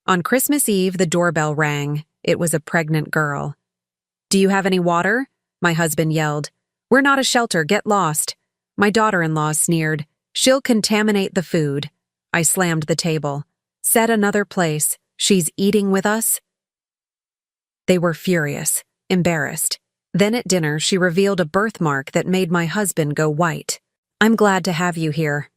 On Christmas Eve, the doorbell rang. It was a pregnant girl. "Do you have any water?" my husband yelled. "We're not a shelter, get lost." My daughter-in-law sneered. "She'll contaminate the food." I slammed the table. "Said another place. She's eating with us?" They were furious, embarrassed. Then at dinner, she revealed a birthmark that made my husband go white. "I'm glad to have you here.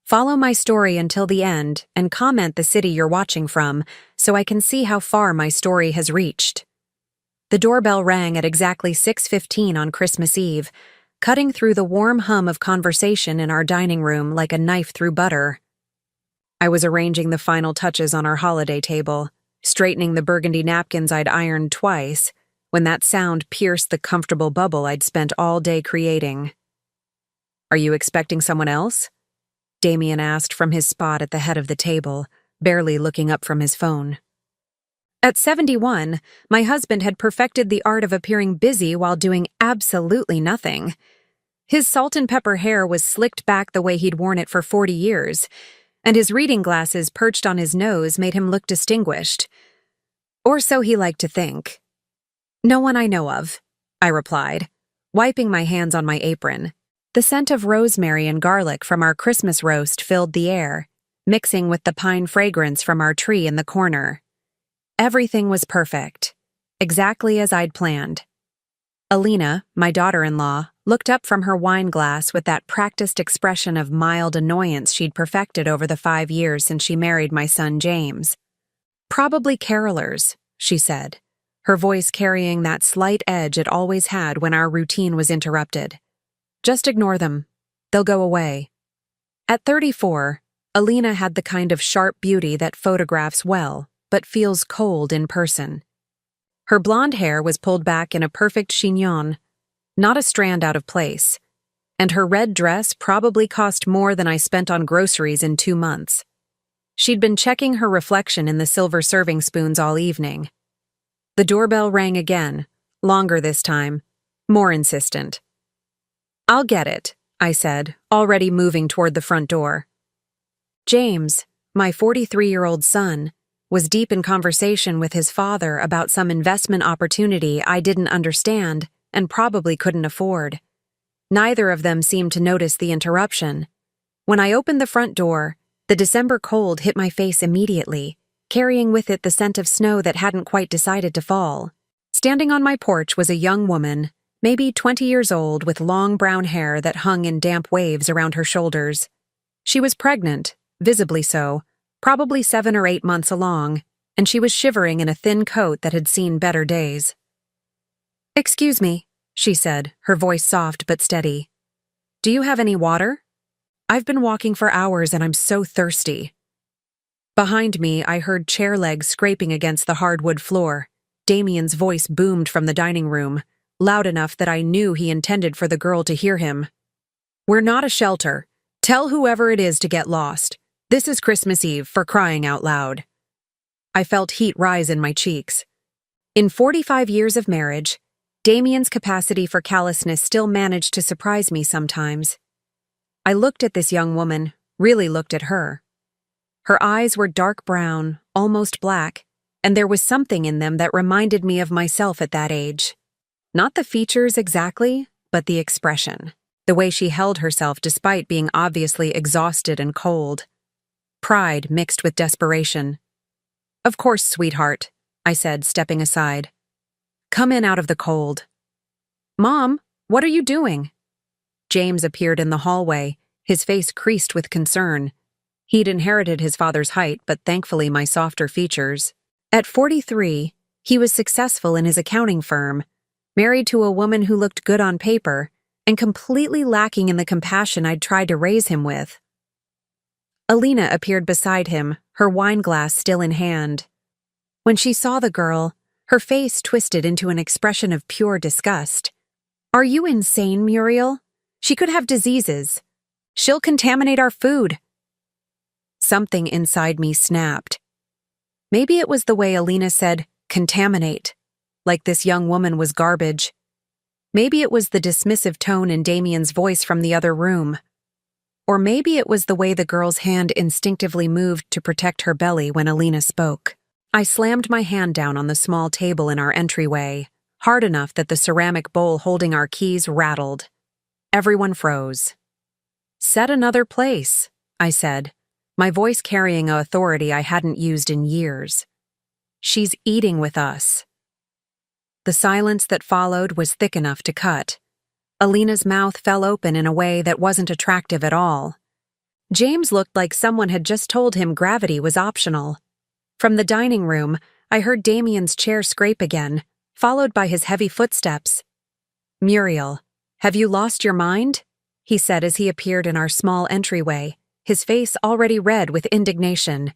Follow my story until the end and comment the city you're watching from so I can see how far my story has reached." The doorbell rang at exactly 6:15 on Christmas Eve, cutting through the warm hum of conversation in our dining room like a knife through butter. I was arranging the final touches on our holiday table, straightening the burgundy napkins I'd ironed twice, when that sound pierced the comfortable bubble I'd spent all day creating. "Are you expecting someone else?" Damien asked from his spot at the head of the table, barely looking up from his phone. At 71, my husband had perfected the art of appearing busy while doing absolutely nothing. His salt and pepper hair was slicked back the way he'd worn it for 40 years, and his reading glasses perched on his nose made him look distinguished. Or so he liked to think. "No one I know of," I replied, wiping my hands on my apron. The scent of rosemary and garlic from our Christmas roast filled the air, mixing with the pine fragrance from our tree in the corner. Everything was perfect, exactly as I'd planned. Alina, my daughter-in-law, looked up from her wine glass with that practiced expression of mild annoyance she'd perfected over the 5 years since she married my son James. "Probably carolers," she said, her voice carrying that slight edge it always had when our routine was interrupted. "Just ignore them. They'll go away." At 34, Alina had the kind of sharp beauty that photographs well, but feels cold in person. Her blonde hair was pulled back in a perfect chignon, not a strand out of place, and her red dress probably cost more than I spent on groceries in 2 months. She'd been checking her reflection in the silver serving spoons all evening. The doorbell rang again, longer this time, more insistent. "I'll get it," I said, already moving toward the front door. James, my 43-year-old son, was deep in conversation with his father about some investment opportunity I didn't understand and probably couldn't afford. Neither of them seemed to notice the interruption. When I opened the front door, the December cold hit my face immediately, carrying with it the scent of snow that hadn't quite decided to fall. Standing on my porch was a young woman, maybe 20 years old, with long brown hair that hung in damp waves around her shoulders. She was pregnant, visibly so, probably 7 or 8 months along, and she was shivering in a thin coat that had seen better days. "Excuse me," she said, her voice soft but steady. "Do you have any water? I've been walking for hours and I'm so thirsty." Behind me, I heard chair legs scraping against the hardwood floor. Damien's voice boomed from the dining room, loud enough that I knew he intended for the girl to hear him. "We're not a shelter. Tell whoever it is to get lost. This is Christmas Eve, for crying out loud." I felt heat rise in my cheeks. In 45 years of marriage, Damien's capacity for callousness still managed to surprise me sometimes. I looked at this young woman, really looked at her. Her eyes were dark brown, almost black, and there was something in them that reminded me of myself at that age. Not the features exactly, but the expression, the way she held herself despite being obviously exhausted and cold. Pride mixed with desperation. "Of course, sweetheart," I said, stepping aside. "Come in out of the cold." "Mom, what are you doing?" James appeared in the hallway, his face creased with concern. He'd inherited his father's height, but thankfully my softer features. At 43, he was successful in his accounting firm, married to a woman who looked good on paper, and completely lacking in the compassion I'd tried to raise him with. Alina appeared beside him, her wine glass still in hand. When she saw the girl, her face twisted into an expression of pure disgust. "Are you insane, Muriel? She could have diseases. She'll contaminate our food." Something inside me snapped. Maybe it was the way Alina said, "contaminate," like this young woman was garbage. Maybe it was the dismissive tone in Damien's voice from the other room. Or maybe it was the way the girl's hand instinctively moved to protect her belly when Alina spoke. I slammed my hand down on the small table in our entryway, hard enough that the ceramic bowl holding our keys rattled. Everyone froze. "Set another place," I said, my voice carrying a authority I hadn't used in years. "She's eating with us." The silence that followed was thick enough to cut. Alina's mouth fell open in a way that wasn't attractive at all. James looked like someone had just told him gravity was optional. From the dining room, I heard Damien's chair scrape again, followed by his heavy footsteps. "Muriel, have you lost your mind?" he said as he appeared in our small entryway, his face already red with indignation.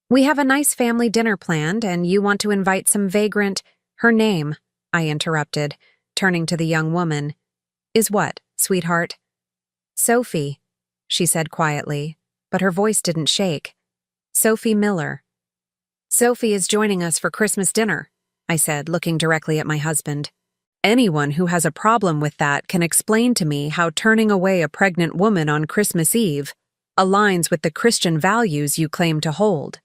"We have a nice family dinner planned, and you want to invite some vagrant—" "Her name," I interrupted, turning to the young woman. "Is what, sweetheart?" "Sophie," she said quietly, but her voice didn't shake. "Sophie Miller." "Sophie is joining us for Christmas dinner," I said, looking directly at my husband. "Anyone who has a problem with that can explain to me how turning away a pregnant woman on Christmas Eve aligns with the Christian values you claim to hold."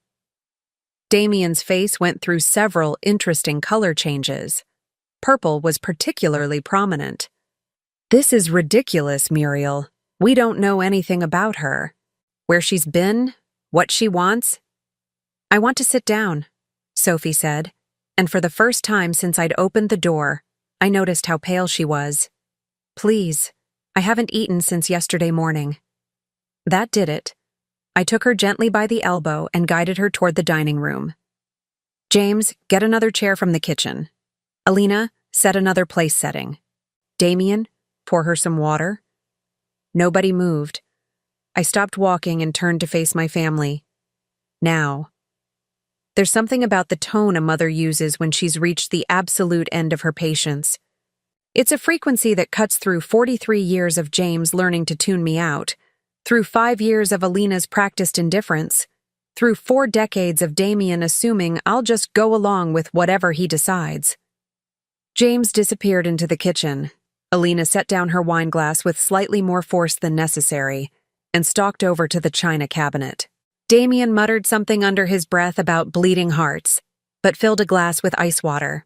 Damien's face went through several interesting color changes. Purple was particularly prominent. "This is ridiculous, Muriel. We don't know anything about her. Where she's been, what she wants." "I want to sit down," Sophie said, and for the first time since I'd opened the door, I noticed how pale she was. "Please, I haven't eaten since yesterday morning." That did it. I took her gently by the elbow and guided her toward the dining room. "James, get another chair from the kitchen. Alina, set another place setting. Damien, pour her some water." Nobody moved. I stopped walking and turned to face my family. "Now." There's something about the tone a mother uses when she's reached the absolute end of her patience. It's a frequency that cuts through 43 years of James learning to tune me out, through 5 years of Alina's practiced indifference, through 4 decades of Damien assuming I'll just go along with whatever he decides. James disappeared into the kitchen. Alina set down her wine glass with slightly more force than necessary and stalked over to the china cabinet. Damien muttered something under his breath about bleeding hearts, but filled a glass with ice water.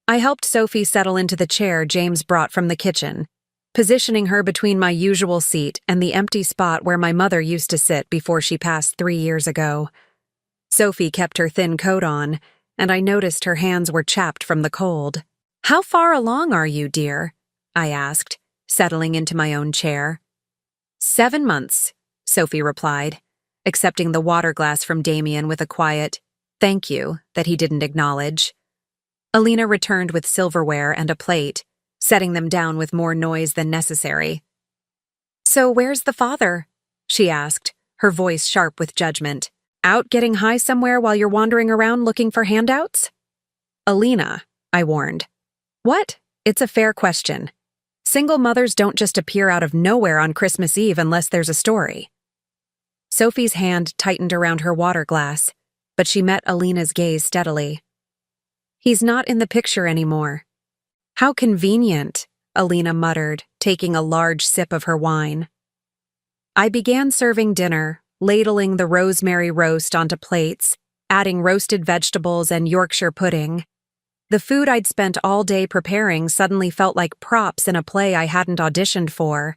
I helped Sophie settle into the chair James brought from the kitchen, positioning her between my usual seat and the empty spot where my mother used to sit before she passed 3 years ago. Sophie kept her thin coat on, and I noticed her hands were chapped from the cold. "How far along are you, dear?" I asked, settling into my own chair. 7 months, Sophie replied, accepting the water glass from Damien with a quiet "thank you" that he didn't acknowledge. Alina returned with silverware and a plate, setting them down with more noise than necessary. "So where's the father?" she asked, her voice sharp with judgment. "Out getting high somewhere while you're wandering around looking for handouts?" "Alina," I warned. "What? It's a fair question. Single mothers don't just appear out of nowhere on Christmas Eve unless there's a story." Sophie's hand tightened around her water glass, but she met Alina's gaze steadily. "He's not in the picture anymore." "How convenient," Alina muttered, taking a large sip of her wine. I began serving dinner, ladling the rosemary roast onto plates, adding roasted vegetables and Yorkshire pudding. The food I'd spent all day preparing suddenly felt like props in a play I hadn't auditioned for.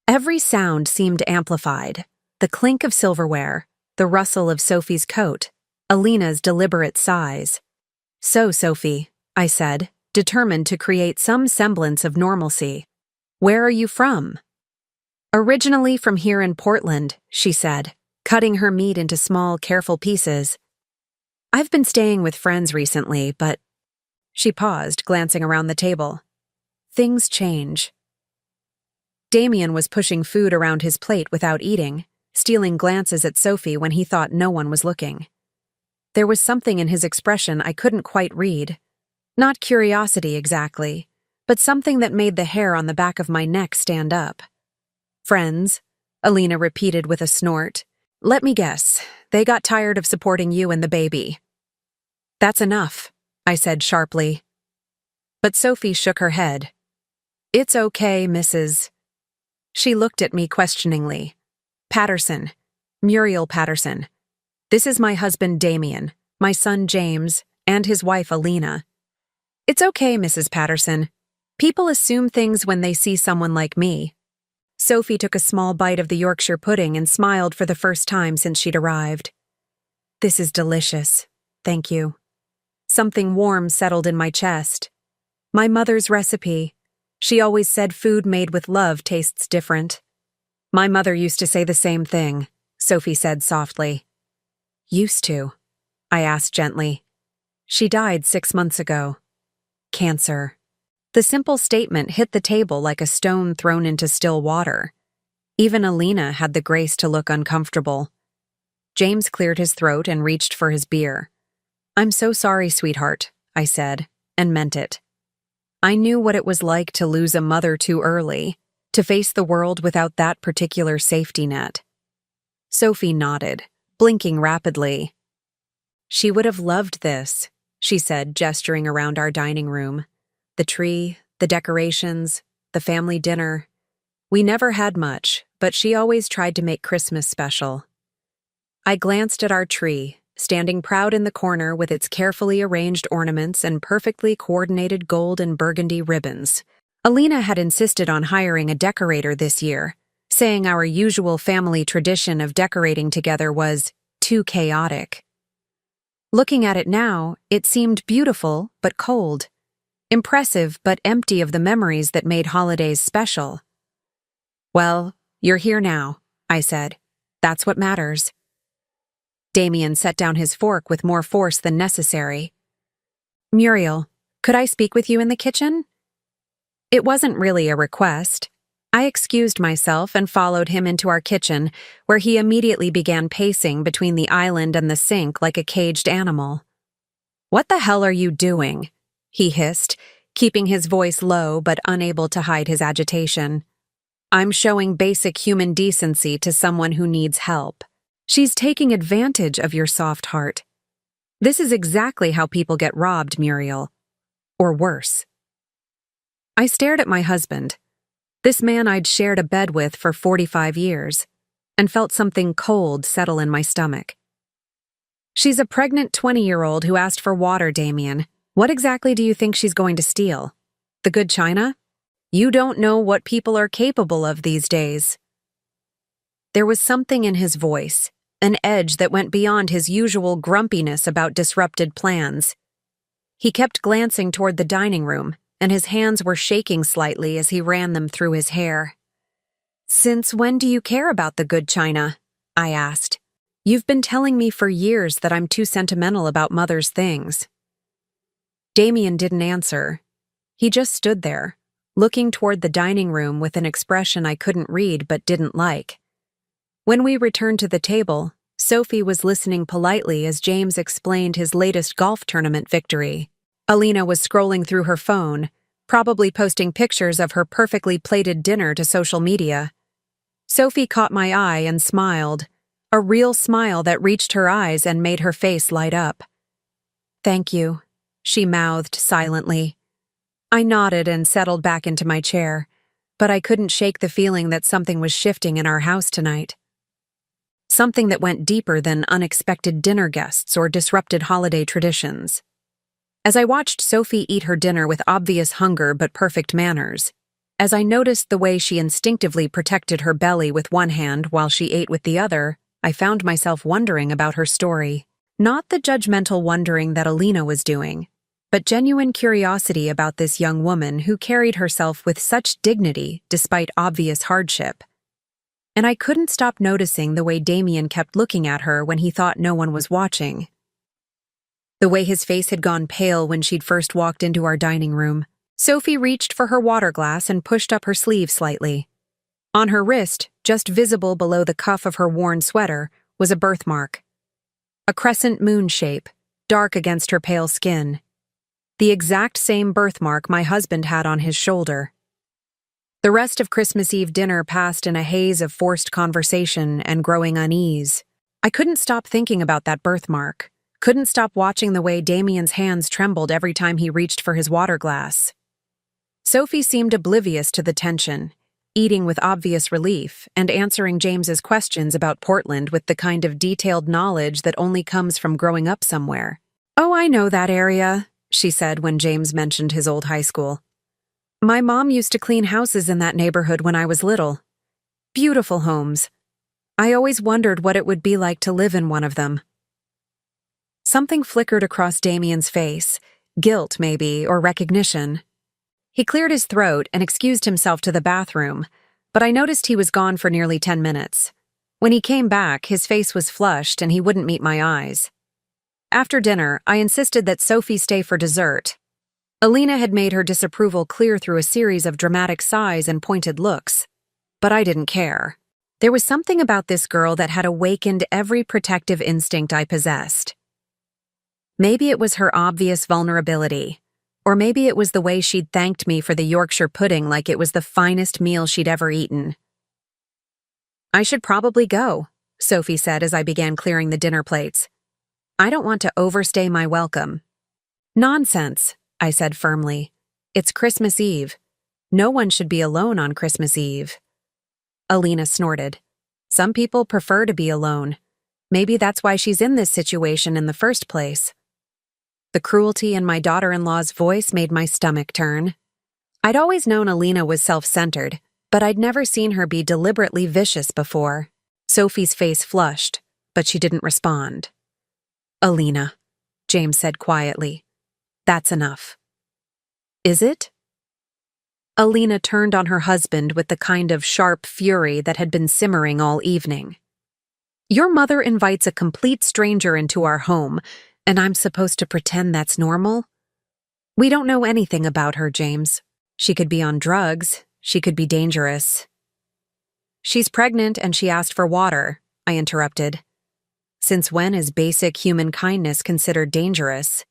Every sound seemed amplified. The clink of silverware, the rustle of Sophie's coat, Alina's deliberate sighs. "So, Sophie," I said, determined to create some semblance of normalcy. "Where are you from?" "Originally from here in Portland," she said, cutting her meat into small, careful pieces. "I've been staying with friends recently, but—" She paused, glancing around the table. "Things change." Damien was pushing food around his plate without eating, stealing glances at Sophie when he thought no one was looking. There was something in his expression I couldn't quite read. Not curiosity exactly, but something that made the hair on the back of my neck stand up. "Friends," Alina repeated with a snort. "Let me guess, they got tired of supporting you and the baby." "That's enough," I said sharply. But Sophie shook her head. "It's okay, Mrs." She looked at me questioningly. Patterson. Muriel Patterson. This is my husband Damien, my son James, and his wife Alina. It's okay, Mrs. Patterson. People assume things when they see someone like me. Sophie took a small bite of the Yorkshire pudding and smiled for the first time since she'd arrived. This is delicious. Thank you. Something warm settled in my chest. My mother's recipe. She always said food made with love tastes different. My mother used to say the same thing, Sophie said softly. Used to? I asked gently. She died 6 months ago. Cancer. The simple statement hit the table like a stone thrown into still water. Even Alina had the grace to look uncomfortable. James cleared his throat and reached for his beer. I'm so sorry, sweetheart, I said, and meant it. I knew what it was like to lose a mother too early, to face the world without that particular safety net. Sophie nodded, blinking rapidly. She would have loved this, she said, gesturing around our dining room. The tree, the decorations, the family dinner. We never had much, but she always tried to make Christmas special. I glanced at our tree, standing proud in the corner with its carefully arranged ornaments and perfectly coordinated gold and burgundy ribbons. Alina had insisted on hiring a decorator this year, saying our usual family tradition of decorating together was too chaotic. Looking at it now, it seemed beautiful but cold, impressive but empty of the memories that made holidays special. Well, you're here now, I said. That's what matters. Damien set down his fork with more force than necessary. Muriel, could I speak with you in the kitchen? It wasn't really a request. I excused myself and followed him into our kitchen, where he immediately began pacing between the island and the sink like a caged animal. What the hell are you doing? He hissed, keeping his voice low but unable to hide his agitation. I'm showing basic human decency to someone who needs help. She's taking advantage of your soft heart. This is exactly how people get robbed, Muriel. Or worse. I stared at my husband, this man I'd shared a bed with for 45 years, and felt something cold settle in my stomach. She's a pregnant 20-year-old who asked for water, Damien. What exactly do you think she's going to steal? The good china? You don't know what people are capable of these days. There was something in his voice, an edge that went beyond his usual grumpiness about disrupted plans. He kept glancing toward the dining room, and his hands were shaking slightly as he ran them through his hair. Since when do you care about the good china? I asked. You've been telling me for years that I'm too sentimental about mother's things. Damien didn't answer. He just stood there, looking toward the dining room with an expression I couldn't read but didn't like. When we returned to the table, Sophie was listening politely as James explained his latest golf tournament victory. Alina was scrolling through her phone, probably posting pictures of her perfectly plated dinner to social media. Sophie caught my eye and smiled, a real smile that reached her eyes and made her face light up. Thank you, she mouthed silently. I nodded and settled back into my chair, but I couldn't shake the feeling that something was shifting in our house tonight. Something that went deeper than unexpected dinner guests or disrupted holiday traditions. As I watched Sophie eat her dinner with obvious hunger but perfect manners, as I noticed the way she instinctively protected her belly with one hand while she ate with the other, I found myself wondering about her story. Not the judgmental wondering that Alina was doing, but genuine curiosity about this young woman who carried herself with such dignity despite obvious hardship. And I couldn't stop noticing the way Damien kept looking at her when he thought no one was watching. The way his face had gone pale when she'd first walked into our dining room. Sophie reached for her water glass and pushed up her sleeve slightly. On her wrist, just visible below the cuff of her worn sweater, was a birthmark. A crescent moon shape, dark against her pale skin. The exact same birthmark my husband had on his shoulder. The rest of Christmas Eve dinner passed in a haze of forced conversation and growing unease. I couldn't stop thinking about that birthmark. Couldn't stop watching the way Damien's hands trembled every time he reached for his water glass. Sophie seemed oblivious to the tension, eating with obvious relief and answering James's questions about Portland with the kind of detailed knowledge that only comes from growing up somewhere. "Oh, I know that area," she said when James mentioned his old high school. "My mom used to clean houses in that neighborhood when I was little. Beautiful homes. I always wondered what it would be like to live in one of them." Something flickered across Damien's face, guilt maybe, or recognition. He cleared his throat and excused himself to the bathroom, but I noticed he was gone for nearly 10 minutes. When he came back, his face was flushed and he wouldn't meet my eyes. After dinner, I insisted that Sophie stay for dessert. Alina had made her disapproval clear through a series of dramatic sighs and pointed looks, but I didn't care. There was something about this girl that had awakened every protective instinct I possessed. Maybe it was her obvious vulnerability, or maybe it was the way she'd thanked me for the Yorkshire pudding like it was the finest meal she'd ever eaten. "I should probably go," Sophie said as I began clearing the dinner plates. "I don't want to overstay my welcome." "Nonsense," I said firmly. "It's Christmas Eve. No one should be alone on Christmas Eve." Alina snorted. "Some people prefer to be alone. Maybe that's why she's in this situation in the first place." The cruelty in my daughter-in-law's voice made my stomach turn. I'd always known Alina was self-centered, but I'd never seen her be deliberately vicious before. Sophie's face flushed, but she didn't respond. "Alina," James said quietly. "That's enough." "Is it?" Alina turned on her husband with the kind of sharp fury that had been simmering all evening. "Your mother invites a complete stranger into our home, and I'm supposed to pretend that's normal? We don't know anything about her, James. She could be on drugs. She could be dangerous." "She's pregnant and she asked for water," I interrupted. "Since when is basic human kindness considered dangerous?"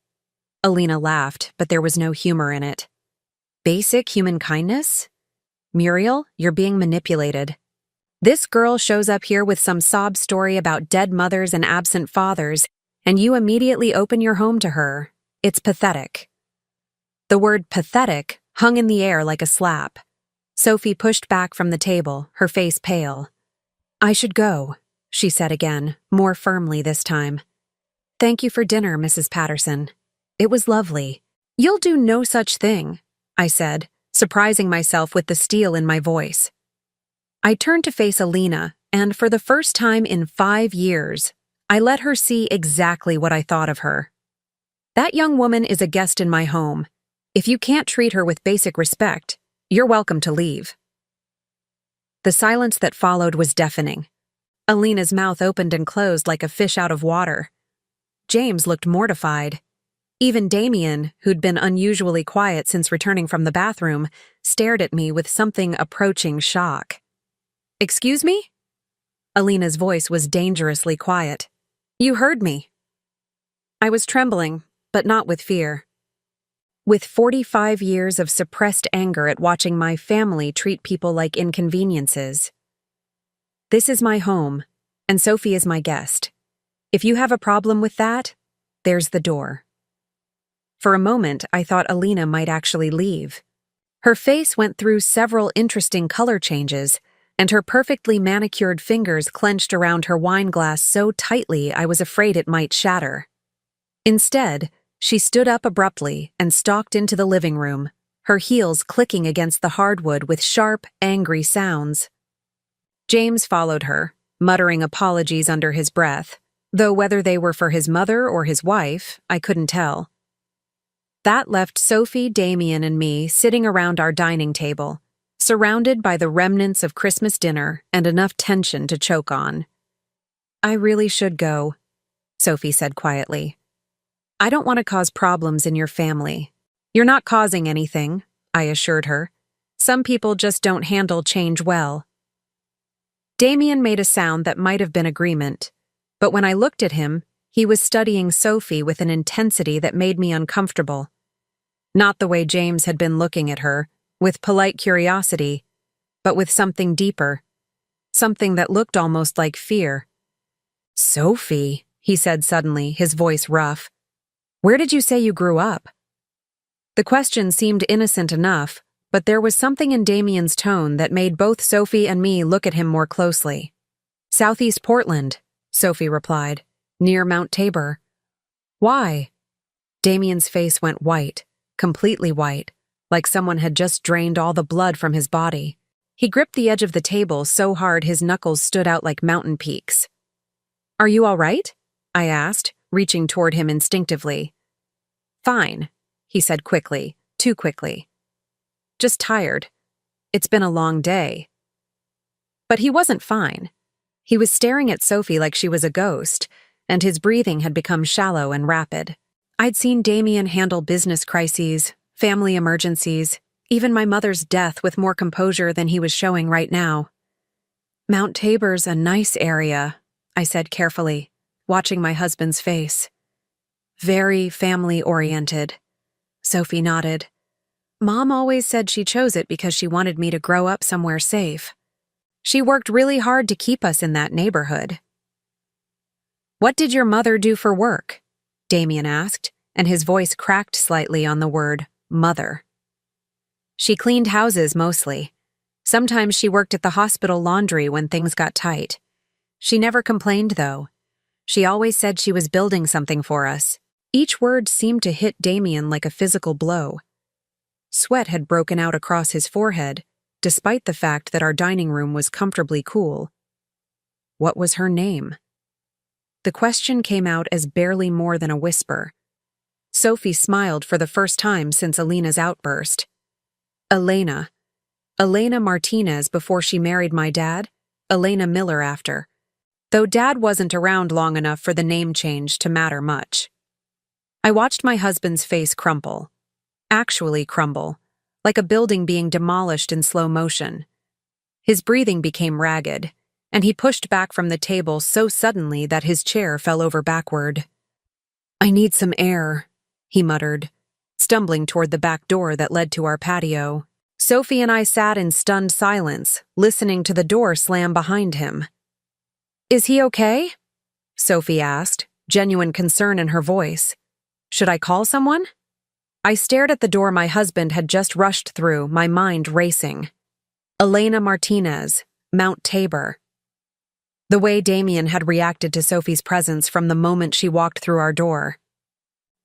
Alina laughed, but there was no humor in it. "Basic human kindness? Muriel, you're being manipulated. This girl shows up here with some sob story about dead mothers and absent fathers, and you immediately open your home to her. It's pathetic." The word pathetic hung in the air like a slap. Sophie pushed back from the table, her face pale. "I should go," she said again, more firmly this time. "Thank you for dinner, Mrs. Patterson. It was lovely." "You'll do no such thing," I said, surprising myself with the steel in my voice. I turned to face Alina, and for the first time in 5 years, I let her see exactly what I thought of her. "That young woman is a guest in my home. If you can't treat her with basic respect, you're welcome to leave." The silence that followed was deafening. Alina's mouth opened and closed like a fish out of water. James looked mortified. Even Damien, who'd been unusually quiet since returning from the bathroom, stared at me with something approaching shock. "Excuse me?" Alina's voice was dangerously quiet. "You heard me." I was trembling, but not with fear. With 45 years of suppressed anger at watching my family treat people like inconveniences. This is my home, and Sophie is my guest. If you have a problem with that, there's the door. For a moment, I thought Alina might actually leave. Her face went through several interesting color changes, and her perfectly manicured fingers clenched around her wine glass so tightly I was afraid it might shatter. Instead, she stood up abruptly and stalked into the living room, her heels clicking against the hardwood with sharp, angry sounds. James followed her, muttering apologies under his breath, though whether they were for his mother or his wife, I couldn't tell. That left Sophie, Damien, and me sitting around our dining table, surrounded by the remnants of Christmas dinner and enough tension to choke on. "I really should go," Sophie said quietly. "I don't want to cause problems in your family." "You're not causing anything," I assured her. "Some people just don't handle change well." Damien made a sound that might have been agreement, but when I looked at him, he was studying Sophie with an intensity that made me uncomfortable. Not the way James had been looking at her, with polite curiosity, but with something deeper, something that looked almost like fear. "Sophie," he said suddenly, his voice rough. "Where did you say you grew up?" The question seemed innocent enough, but there was something in Damien's tone that made both Sophie and me look at him more closely. Southeast Portland, Sophie replied, near Mount Tabor. Why? Damien's face went white, completely white, like someone had just drained all the blood from his body. He gripped the edge of the table so hard his knuckles stood out like mountain peaks. Are you all right? I asked, reaching toward him instinctively. Fine, he said quickly, too quickly. Just tired. It's been a long day. But he wasn't fine. He was staring at Sophie like she was a ghost, and his breathing had become shallow and rapid. I'd seen Damien handle business crises, family emergencies, even my mother's death with more composure than he was showing right now. Mount Tabor's a nice area, I said carefully, watching my husband's face. Very family-oriented. Sophie nodded. Mom always said she chose it because she wanted me to grow up somewhere safe. She worked really hard to keep us in that neighborhood. What did your mother do for work? Damien asked, and his voice cracked slightly on the word mother. She cleaned houses mostly. Sometimes she worked at the hospital laundry when things got tight. She never complained, though. She always said she was building something for us. Each word seemed to hit Damien like a physical blow. Sweat had broken out across his forehead, despite the fact that our dining room was comfortably cool. What was her name? The question came out as barely more than a whisper. Sophie smiled for the first time since Alina's outburst. Elena. Elena Martinez before she married my dad, Elena Miller after. Though Dad wasn't around long enough for the name change to matter much. I watched my husband's face crumple. Actually crumble, like a building being demolished in slow motion. His breathing became ragged, and he pushed back from the table so suddenly that his chair fell over backward. I need some air, he muttered, stumbling toward the back door that led to our patio. Sophie and I sat in stunned silence, listening to the door slam behind him. Is he okay? Sophie asked, genuine concern in her voice. Should I call someone? I stared at the door my husband had just rushed through, my mind racing. Elena Martinez, Mount Tabor. The way Damien had reacted to Sophie's presence from the moment she walked through our door.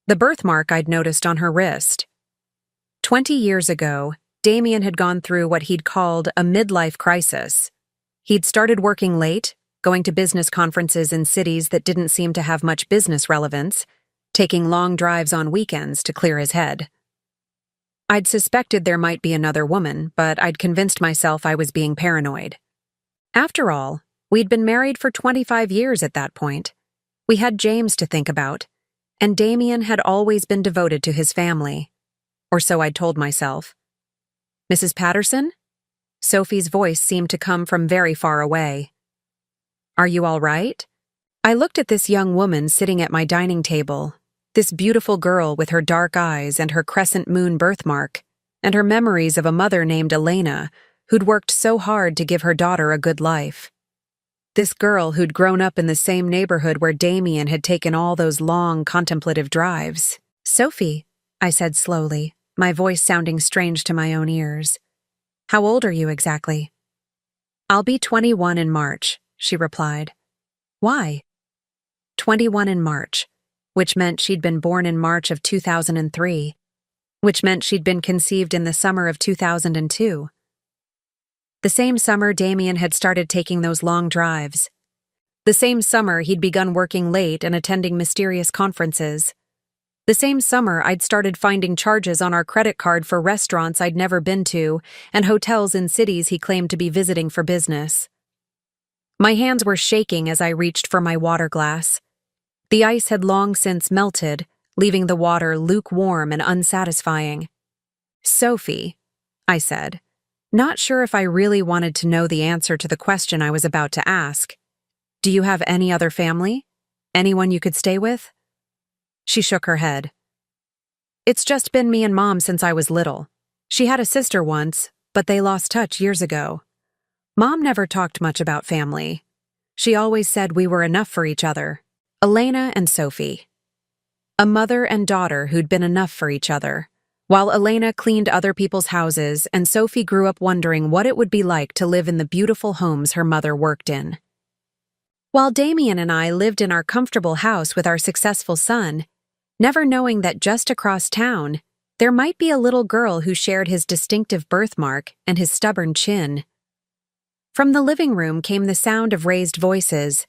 The birthmark I'd noticed on her wrist. 20 years ago, Damien had gone through what he'd called a midlife crisis. He'd started working late, going to business conferences in cities that didn't seem to have much business relevance, taking long drives on weekends to clear his head. I'd suspected there might be another woman, but I'd convinced myself I was being paranoid. After all, we'd been married for 25 years at that point. We had James to think about, and Damien had always been devoted to his family. Or so I'd told myself. Mrs. Patterson? Sophie's voice seemed to come from very far away. Are you all right? I looked at this young woman sitting at my dining table, this beautiful girl with her dark eyes and her crescent moon birthmark, and her memories of a mother named Elena who'd worked so hard to give her daughter a good life. This girl who'd grown up in the same neighborhood where Damien had taken all those long, contemplative drives. Sophie, I said slowly, my voice sounding strange to my own ears. How old are you exactly? I'll be 21 in March, she replied. Why? 21 in March, which meant she'd been born in March of 2003, which meant she'd been conceived in the summer of 2002. The same summer Damien had started taking those long drives. The same summer he'd begun working late and attending mysterious conferences. The same summer I'd started finding charges on our credit card for restaurants I'd never been to and hotels in cities he claimed to be visiting for business. My hands were shaking as I reached for my water glass. The ice had long since melted, leaving the water lukewarm and unsatisfying. Sophie, I said, not sure if I really wanted to know the answer to the question I was about to ask. Do you have any other family? Anyone you could stay with? She shook her head. It's just been me and Mom since I was little. She had a sister once, but they lost touch years ago. Mom never talked much about family. She always said we were enough for each other. Elena and Sophie. A mother and daughter who'd been enough for each other, while Elena cleaned other people's houses and Sophie grew up wondering what it would be like to live in the beautiful homes her mother worked in. While Damien and I lived in our comfortable house with our successful son, never knowing that just across town, there might be a little girl who shared his distinctive birthmark and his stubborn chin. From the living room came the sound of raised voices,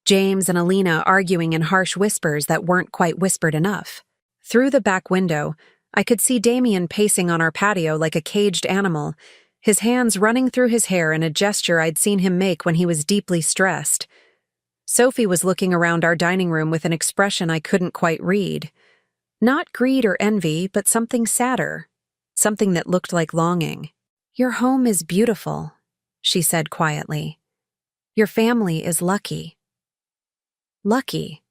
James and Alina arguing in harsh whispers that weren't quite whispered enough. Through the back window, I could see Damien pacing on our patio like a caged animal, his hands running through his hair in a gesture I'd seen him make when he was deeply stressed. Sophie was looking around our dining room with an expression I couldn't quite read. Not greed or envy, but something sadder, something that looked like longing. "Your home is beautiful," she said quietly. "Your family is lucky." Lucky.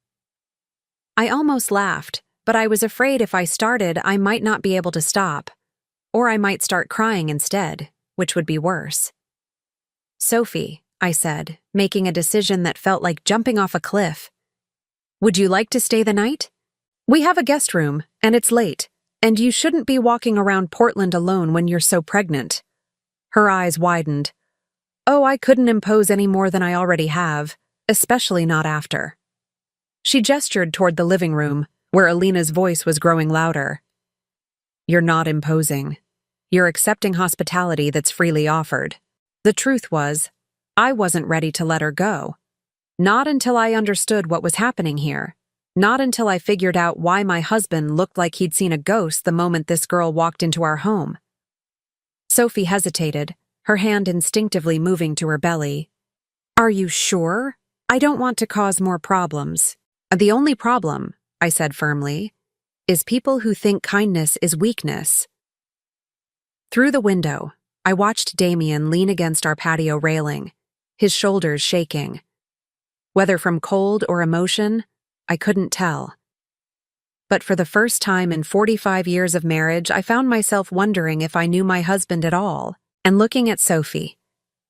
I almost laughed, but I was afraid if I started, I might not be able to stop. Or I might start crying instead, which would be worse. "Sophie," I said, making a decision that felt like jumping off a cliff. "Would you like to stay the night? We have a guest room, and it's late, and you shouldn't be walking around Portland alone when you're so pregnant." Her eyes widened. "Oh, I couldn't impose any more than I already have, especially not after." She gestured toward the living room, where Alina's voice was growing louder. "You're not imposing. You're accepting hospitality that's freely offered." The truth was, I wasn't ready to let her go. Not until I understood what was happening here. Not until I figured out why my husband looked like he'd seen a ghost the moment this girl walked into our home. Sophie hesitated, her hand instinctively moving to her belly. "Are you sure? I don't want to cause more problems." "The only problem," I said firmly, "is people who think kindness is weakness." Through the window, I watched Damien lean against our patio railing, his shoulders shaking. Whether from cold or emotion, I couldn't tell. But for the first time in 45 years of marriage, I found myself wondering if I knew my husband at all, and looking at Sophie,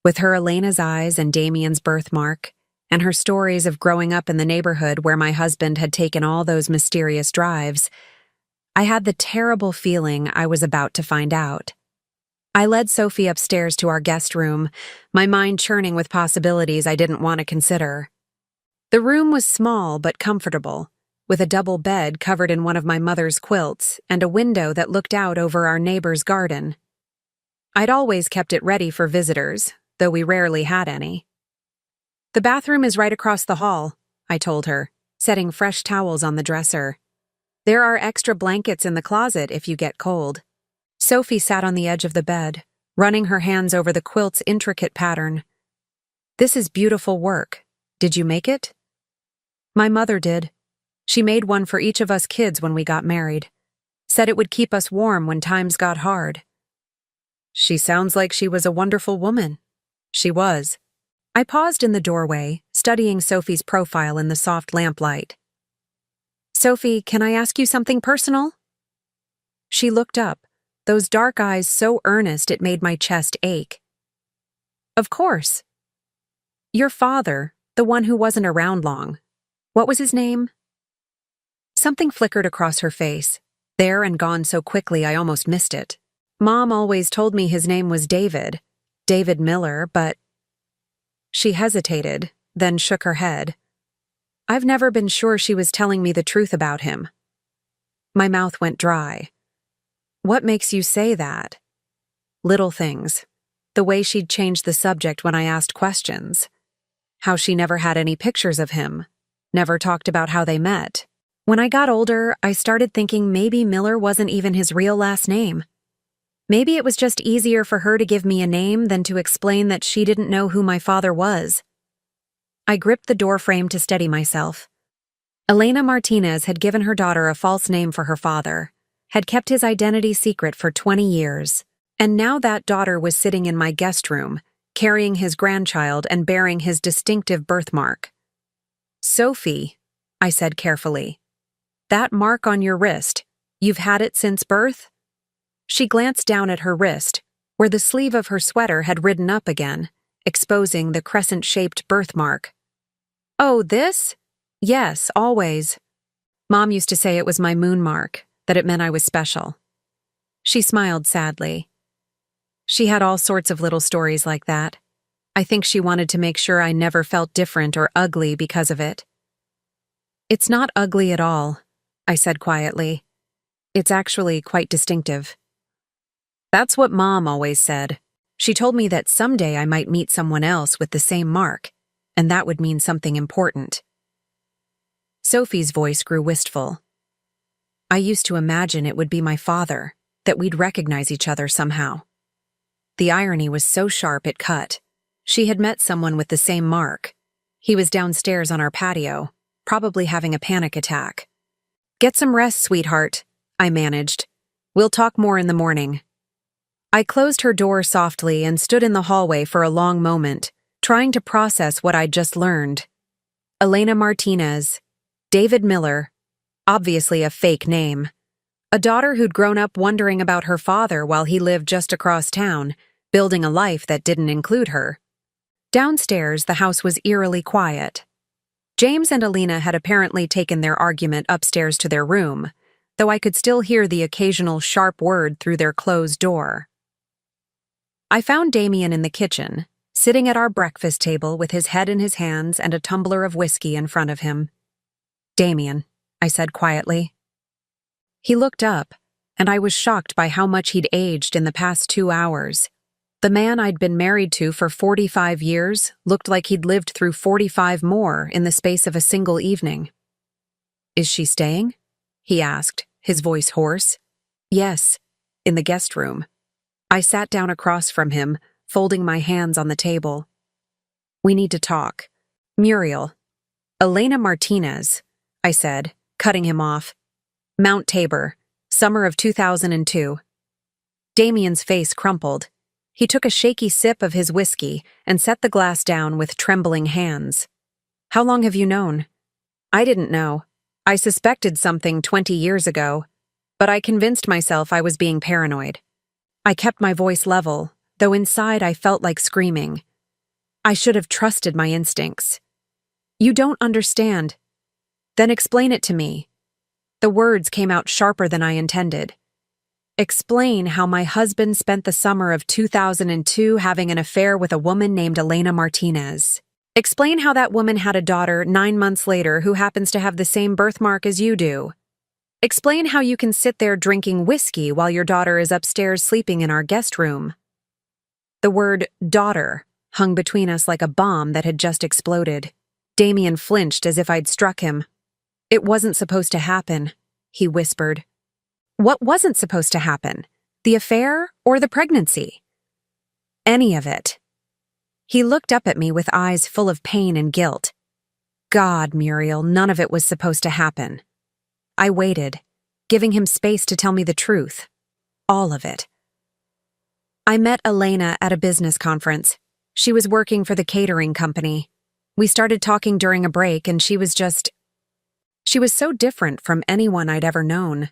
with her Elena's eyes and Damien's birthmark, and her stories of growing up in the neighborhood where my husband had taken all those mysterious drives, I had the terrible feeling I was about to find out. I led Sophie upstairs to our guest room, my mind churning with possibilities I didn't want to consider. The room was small but comfortable, with a double bed covered in one of my mother's quilts and a window that looked out over our neighbor's garden. I'd always kept it ready for visitors, though we rarely had any. "The bathroom is right across the hall," I told her, setting fresh towels on the dresser. "There are extra blankets in the closet if you get cold." Sophie sat on the edge of the bed, running her hands over the quilt's intricate pattern. "This is beautiful work. Did you make it?" "My mother did. She made one for each of us kids when we got married. Said it would keep us warm when times got hard." "She sounds like she was a wonderful woman." She was. I paused in the doorway, studying Sophie's profile in the soft lamplight. "Sophie, can I ask you something personal?" She looked up, those dark eyes so earnest it made my chest ache. "Of course." "Your father, the one who wasn't around long. What was his name?" Something flickered across her face, there and gone so quickly I almost missed it. "Mom always told me his name was David Miller, but—" She hesitated, then shook her head. "I've never been sure she was telling me the truth about him." My mouth went dry. "What makes you say that?" Little things. The way she'd changed the subject when I asked questions. How she never had any pictures of him. Never talked about how they met. When I got older, I started thinking maybe Miller wasn't even his real last name. Maybe it was just easier for her to give me a name than to explain that she didn't know who my father was. I gripped the door frame to steady myself. Elena Martinez had given her daughter a false name for her father, had kept his identity secret for 20 years, and now that daughter was sitting in my guest room, carrying his grandchild and bearing his distinctive birthmark. "Sophie," I said carefully, "that mark on your wrist, you've had it since birth?" She glanced down at her wrist, where the sleeve of her sweater had ridden up again, exposing the crescent-shaped birthmark. "Oh, this? Yes, always. Mom used to say it was my moon mark, that it meant I was special." She smiled sadly. She had all sorts of little stories like that. I think she wanted to make sure I never felt different or ugly because of it. It's not ugly at all, I said quietly. It's actually quite distinctive. That's what Mom always said. She told me that someday I might meet someone else with the same mark, and that would mean something important. Sophie's voice grew wistful. I used to imagine it would be my father, that we'd recognize each other somehow. The irony was so sharp it cut. She had met someone with the same mark. He was downstairs on our patio, probably having a panic attack. Get some rest, sweetheart, I managed. We'll talk more in the morning. I closed her door softly and stood in the hallway for a long moment, trying to process what I'd just learned. Elena Martinez, David Miller, obviously a fake name. A daughter who'd grown up wondering about her father while he lived just across town, building a life that didn't include her. Downstairs, the house was eerily quiet. James and Alina had apparently taken their argument upstairs to their room, though I could still hear the occasional sharp word through their closed door. I found Damien in the kitchen, sitting at our breakfast table with his head in his hands and a tumbler of whiskey in front of him. Damien, I said quietly. He looked up, and I was shocked by how much he'd aged in the past 2 hours. The man I'd been married to for 45 years looked like he'd lived through 45 more in the space of a single evening. Is she staying? He asked, his voice hoarse. Yes, in the guest room. I sat down across from him, folding my hands on the table. We need to talk. Muriel. Elena Martinez, I said, cutting him off. Mount Tabor, summer of 2002. Damien's face crumpled. He took a shaky sip of his whiskey and set the glass down with trembling hands. How long have you known? I didn't know. I suspected something 20 years ago, but I convinced myself I was being paranoid. I kept my voice level, though inside I felt like screaming. I should have trusted my instincts. You don't understand. Then explain it to me. The words came out sharper than I intended. Explain how my husband spent the summer of 2002 having an affair with a woman named Elena Martinez. Explain how that woman had a daughter 9 months later who happens to have the same birthmark as you do. Explain how you can sit there drinking whiskey while your daughter is upstairs sleeping in our guest room. The word daughter hung between us like a bomb that had just exploded. Damien flinched as if I'd struck him. It wasn't supposed to happen, he whispered. What wasn't supposed to happen? The affair or the pregnancy? Any of it. He looked up at me with eyes full of pain and guilt. God, Muriel, none of it was supposed to happen. I waited, giving him space to tell me the truth. All of it. I met Elena at a business conference. She was working for the catering company. We started talking during a break and she was so different from anyone I'd ever known.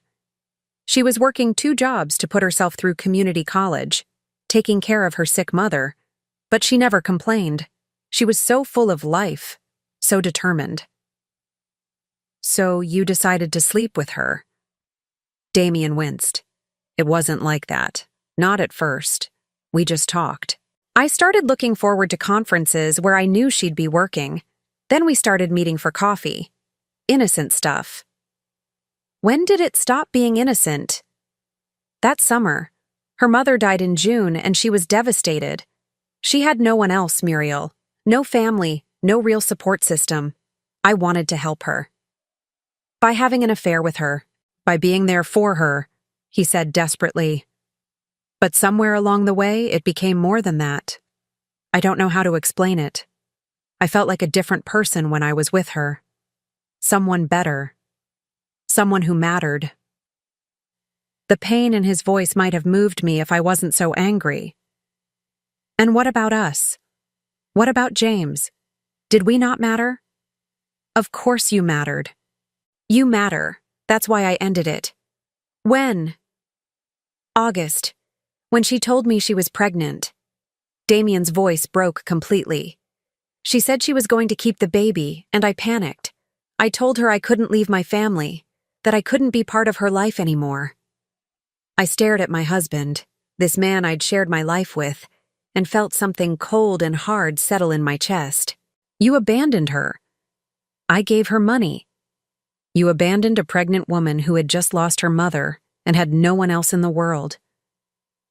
She was working 2 jobs to put herself through community college, taking care of her sick mother, but she never complained. She was so full of life, so determined. So you decided to sleep with her? Damien winced. It wasn't like that. Not at first. We just talked. I started looking forward to conferences where I knew she'd be working. Then we started meeting for coffee. Innocent stuff. When did it stop being innocent? That summer. Her mother died in June and she was devastated. She had no one else, Muriel. No family, no real support system. I wanted to help her. By having an affair with her, by being there for her, he said desperately. But somewhere along the way, it became more than that. I don't know how to explain it. I felt like a different person when I was with her. Someone better. Someone who mattered. The pain in his voice might have moved me if I wasn't so angry. And what about us? What about James? Did we not matter? Of course you mattered. You matter. That's why I ended it. When? August. When she told me she was pregnant. Damien's voice broke completely. She said she was going to keep the baby, and I panicked. I told her I couldn't leave my family, that I couldn't be part of her life anymore. I stared at my husband, this man I'd shared my life with, and felt something cold and hard settle in my chest. You abandoned her. I gave her money. You abandoned a pregnant woman who had just lost her mother and had no one else in the world.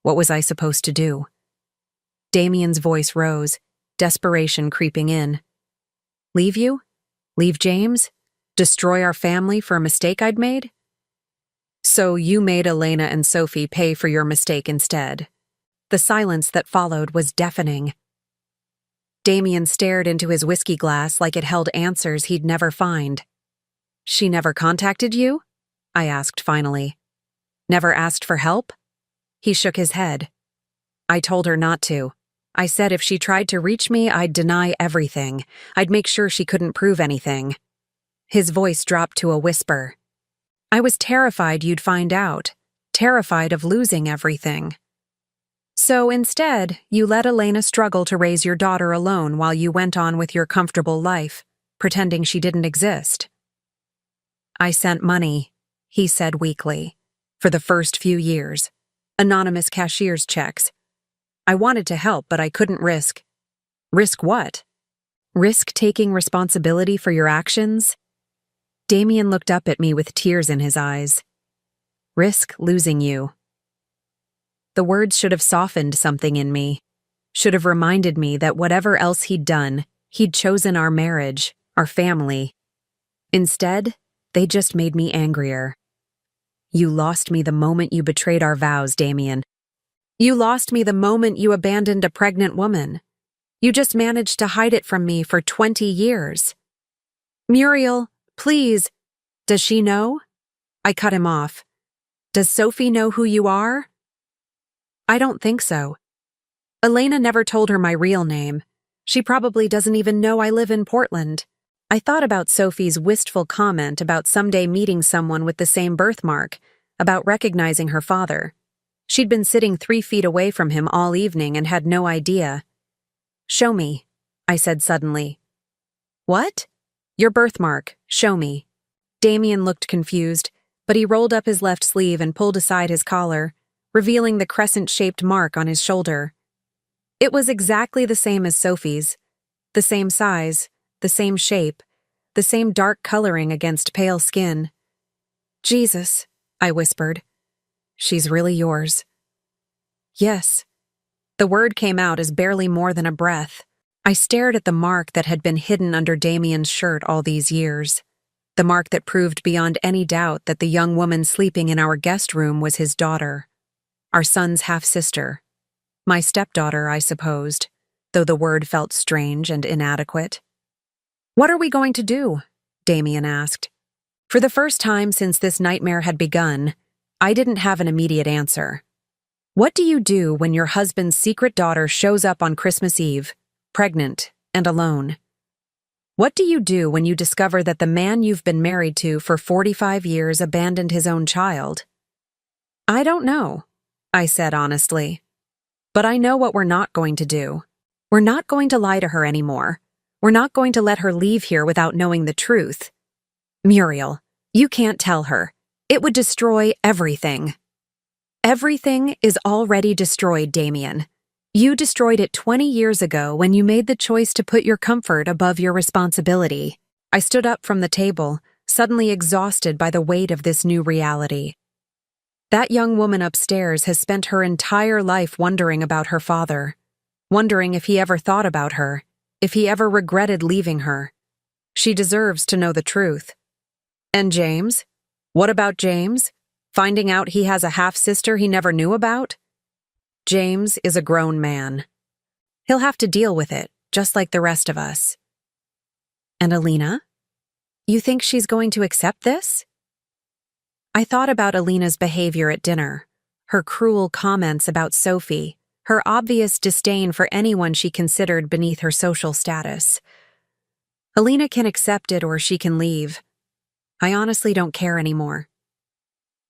What was I supposed to do? Damien's voice rose, desperation creeping in. Leave you? Leave James? Destroy our family for a mistake I'd made? So you made Elena and Sophie pay for your mistake instead. The silence that followed was deafening. Damien stared into his whiskey glass like it held answers he'd never find. She never contacted you? I asked finally. Never asked for help? He shook his head. I told her not to. I said if she tried to reach me, I'd deny everything. I'd make sure she couldn't prove anything. His voice dropped to a whisper. I was terrified you'd find out, terrified of losing everything. So instead, you let Elena struggle to raise your daughter alone while you went on with your comfortable life, pretending she didn't exist. I sent money, he said weakly, for the first few years. Anonymous cashier's checks. I wanted to help, but I couldn't risk. Risk what? Risk taking responsibility for your actions? Damien looked up at me with tears in his eyes. Risk losing you. The words should have softened something in me, should have reminded me that whatever else he'd done, he'd chosen our marriage, our family. Instead, they just made me angrier. You lost me the moment you betrayed our vows, Damien. You lost me the moment you abandoned a pregnant woman. You just managed to hide it from me for 20 years. Muriel, please. Does she know? I cut him off. Does Sophie know who you are? I don't think so. Elena never told her my real name. She probably doesn't even know I live in Portland. I thought about Sophie's wistful comment about someday meeting someone with the same birthmark, about recognizing her father. She'd been sitting 3 feet away from him all evening and had no idea. Show me, I said suddenly. What? Your birthmark. Show me. Damien looked confused, but he rolled up his left sleeve and pulled aside his collar, revealing the crescent-shaped mark on his shoulder. It was exactly the same as Sophie's. The same size, the same shape, the same dark coloring against pale skin. Jesus, I whispered. She's really yours. Yes. The word came out as barely more than a breath. I stared at the mark that had been hidden under Damien's shirt all these years. The mark that proved beyond any doubt that the young woman sleeping in our guest room was his daughter. Our son's half-sister. My stepdaughter, I supposed, though the word felt strange and inadequate. What are we going to do? Damien asked. For the first time since this nightmare had begun, I didn't have an immediate answer. What do you do when your husband's secret daughter shows up on Christmas Eve, pregnant and alone? What do you do when you discover that the man you've been married to for 45 years abandoned his own child? I don't know, I said honestly. But I know what we're not going to do. We're not going to lie to her anymore. We're not going to let her leave here without knowing the truth. Muriel, you can't tell her. It would destroy everything. Everything is already destroyed, Damien. You destroyed it 20 years ago when you made the choice to put your comfort above your responsibility. I stood up from the table, suddenly exhausted by the weight of this new reality. That young woman upstairs has spent her entire life wondering about her father, wondering if he ever thought about her, if he ever regretted leaving her. She deserves to know the truth. And James? What about James? Finding out he has a half-sister he never knew about? James is a grown man. He'll have to deal with it, just like the rest of us. And Alina? You think she's going to accept this? I thought about Alina's behavior at dinner, her cruel comments about Sophie, her obvious disdain for anyone she considered beneath her social status. Alina can accept it or she can leave. I honestly don't care anymore.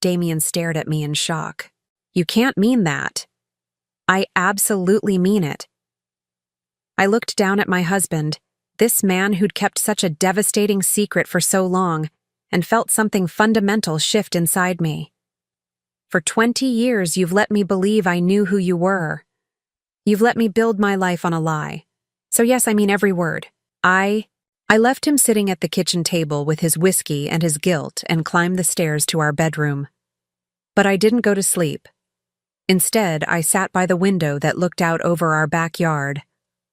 Damien stared at me in shock. You can't mean that. I absolutely mean it. I looked down at my husband, this man who'd kept such a devastating secret for so long, and felt something fundamental shift inside me. For 20 years, you've let me believe I knew who you were. You've let me build my life on a lie. So yes, I mean every word. I left him sitting at the kitchen table with his whiskey and his guilt and climbed the stairs to our bedroom. But I didn't go to sleep. Instead, I sat by the window that looked out over our backyard,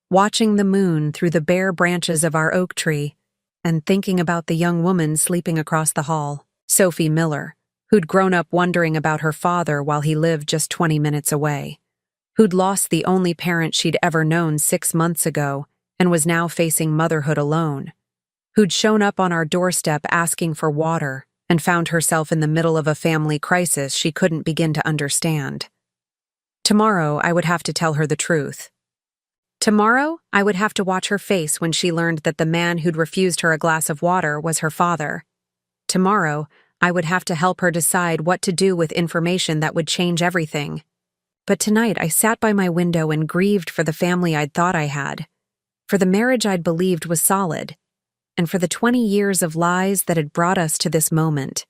watching the moon through the bare branches of our oak tree and thinking about the young woman sleeping across the hall, Sophie Miller, who'd grown up wondering about her father while he lived just 20 minutes away, who'd lost the only parent she'd ever known 6 months ago and was now facing motherhood alone, who'd shown up on our doorstep asking for water and found herself in the middle of a family crisis she couldn't begin to understand. Tomorrow, I would have to tell her the truth. Tomorrow, I would have to watch her face when she learned that the man who'd refused her a glass of water was her father. Tomorrow, I would have to help her decide what to do with information that would change everything. But tonight, I sat by my window and grieved for the family I'd thought I had, for the marriage I'd believed was solid, and for the 20 years of lies that had brought us to this moment.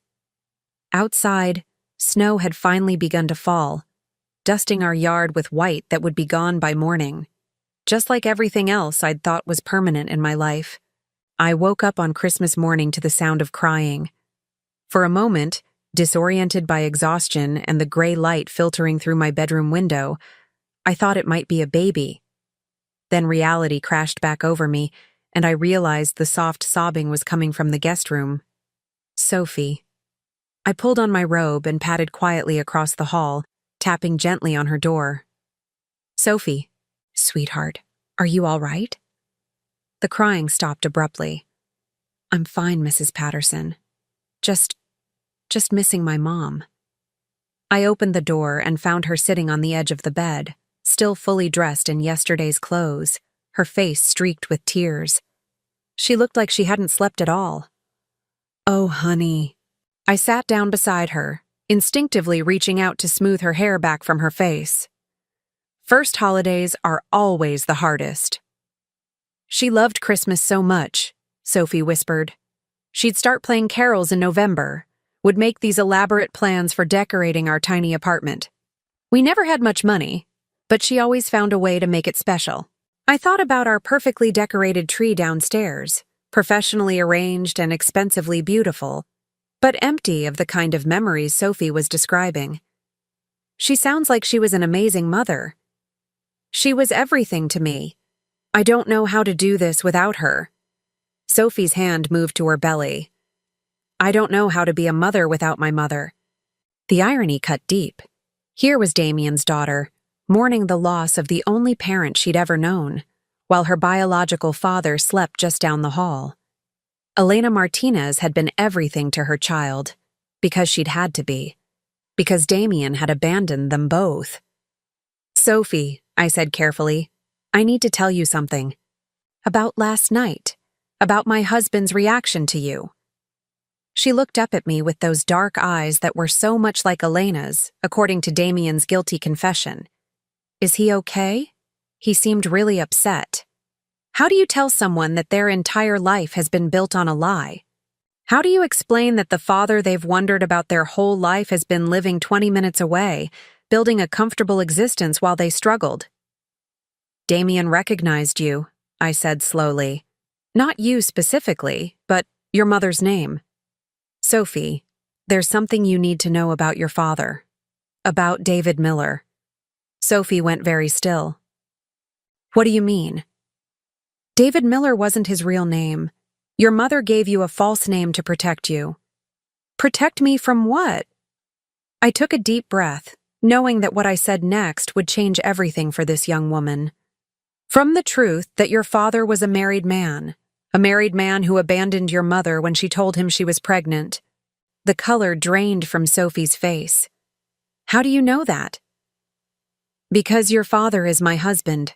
Outside, snow had finally begun to fall, dusting our yard with white that would be gone by morning. Just like everything else I'd thought was permanent in my life, I woke up on Christmas morning to the sound of crying. For a moment, disoriented by exhaustion and the gray light filtering through my bedroom window, I thought it might be a baby. Then reality crashed back over me, and I realized the soft sobbing was coming from the guest room. Sophie. I pulled on my robe and padded quietly across the hall, tapping gently on her door. Sophie. Sweetheart, are you all right? The crying stopped abruptly. I'm fine, Mrs. Patterson. Just missing my mom. I opened the door and found her sitting on the edge of the bed, still fully dressed in yesterday's clothes, her face streaked with tears. She looked like she hadn't slept at all. Oh, honey. I sat down beside her, instinctively reaching out to smooth her hair back from her face. First holidays are always the hardest. She loved Christmas so much, Sophie whispered. She'd start playing carols in November, would make these elaborate plans for decorating our tiny apartment. We never had much money, but she always found a way to make it special. I thought about our perfectly decorated tree downstairs, professionally arranged and expensively beautiful, but empty of the kind of memories Sophie was describing. She sounds like she was an amazing mother. She was everything to me. I don't know how to do this without her. Sophie's hand moved to her belly. I don't know how to be a mother without my mother. The irony cut deep. Here was Damien's daughter, mourning the loss of the only parent she'd ever known, while her biological father slept just down the hall. Elena Martinez had been everything to her child, because she'd had to be, because Damien had abandoned them both. Sophie, I said carefully, I need to tell you something. About last night. About my husband's reaction to you. She looked up at me with those dark eyes that were so much like Elena's, according to Damien's guilty confession. Is he okay? He seemed really upset. How do you tell someone that their entire life has been built on a lie? How do you explain that the father they've wondered about their whole life has been living 20 minutes away, building a comfortable existence while they struggled? Damien recognized you, I said slowly. Not you specifically, but your mother's name. Sophie, there's something you need to know about your father. About David Miller. Sophie went very still. What do you mean? David Miller wasn't his real name. Your mother gave you a false name to protect you. Protect me from what? I took a deep breath, knowing that what I said next would change everything for this young woman. From the truth that your father was a married man who abandoned your mother when she told him she was pregnant. The color drained from Sophie's face. How do you know that? Because your father is my husband.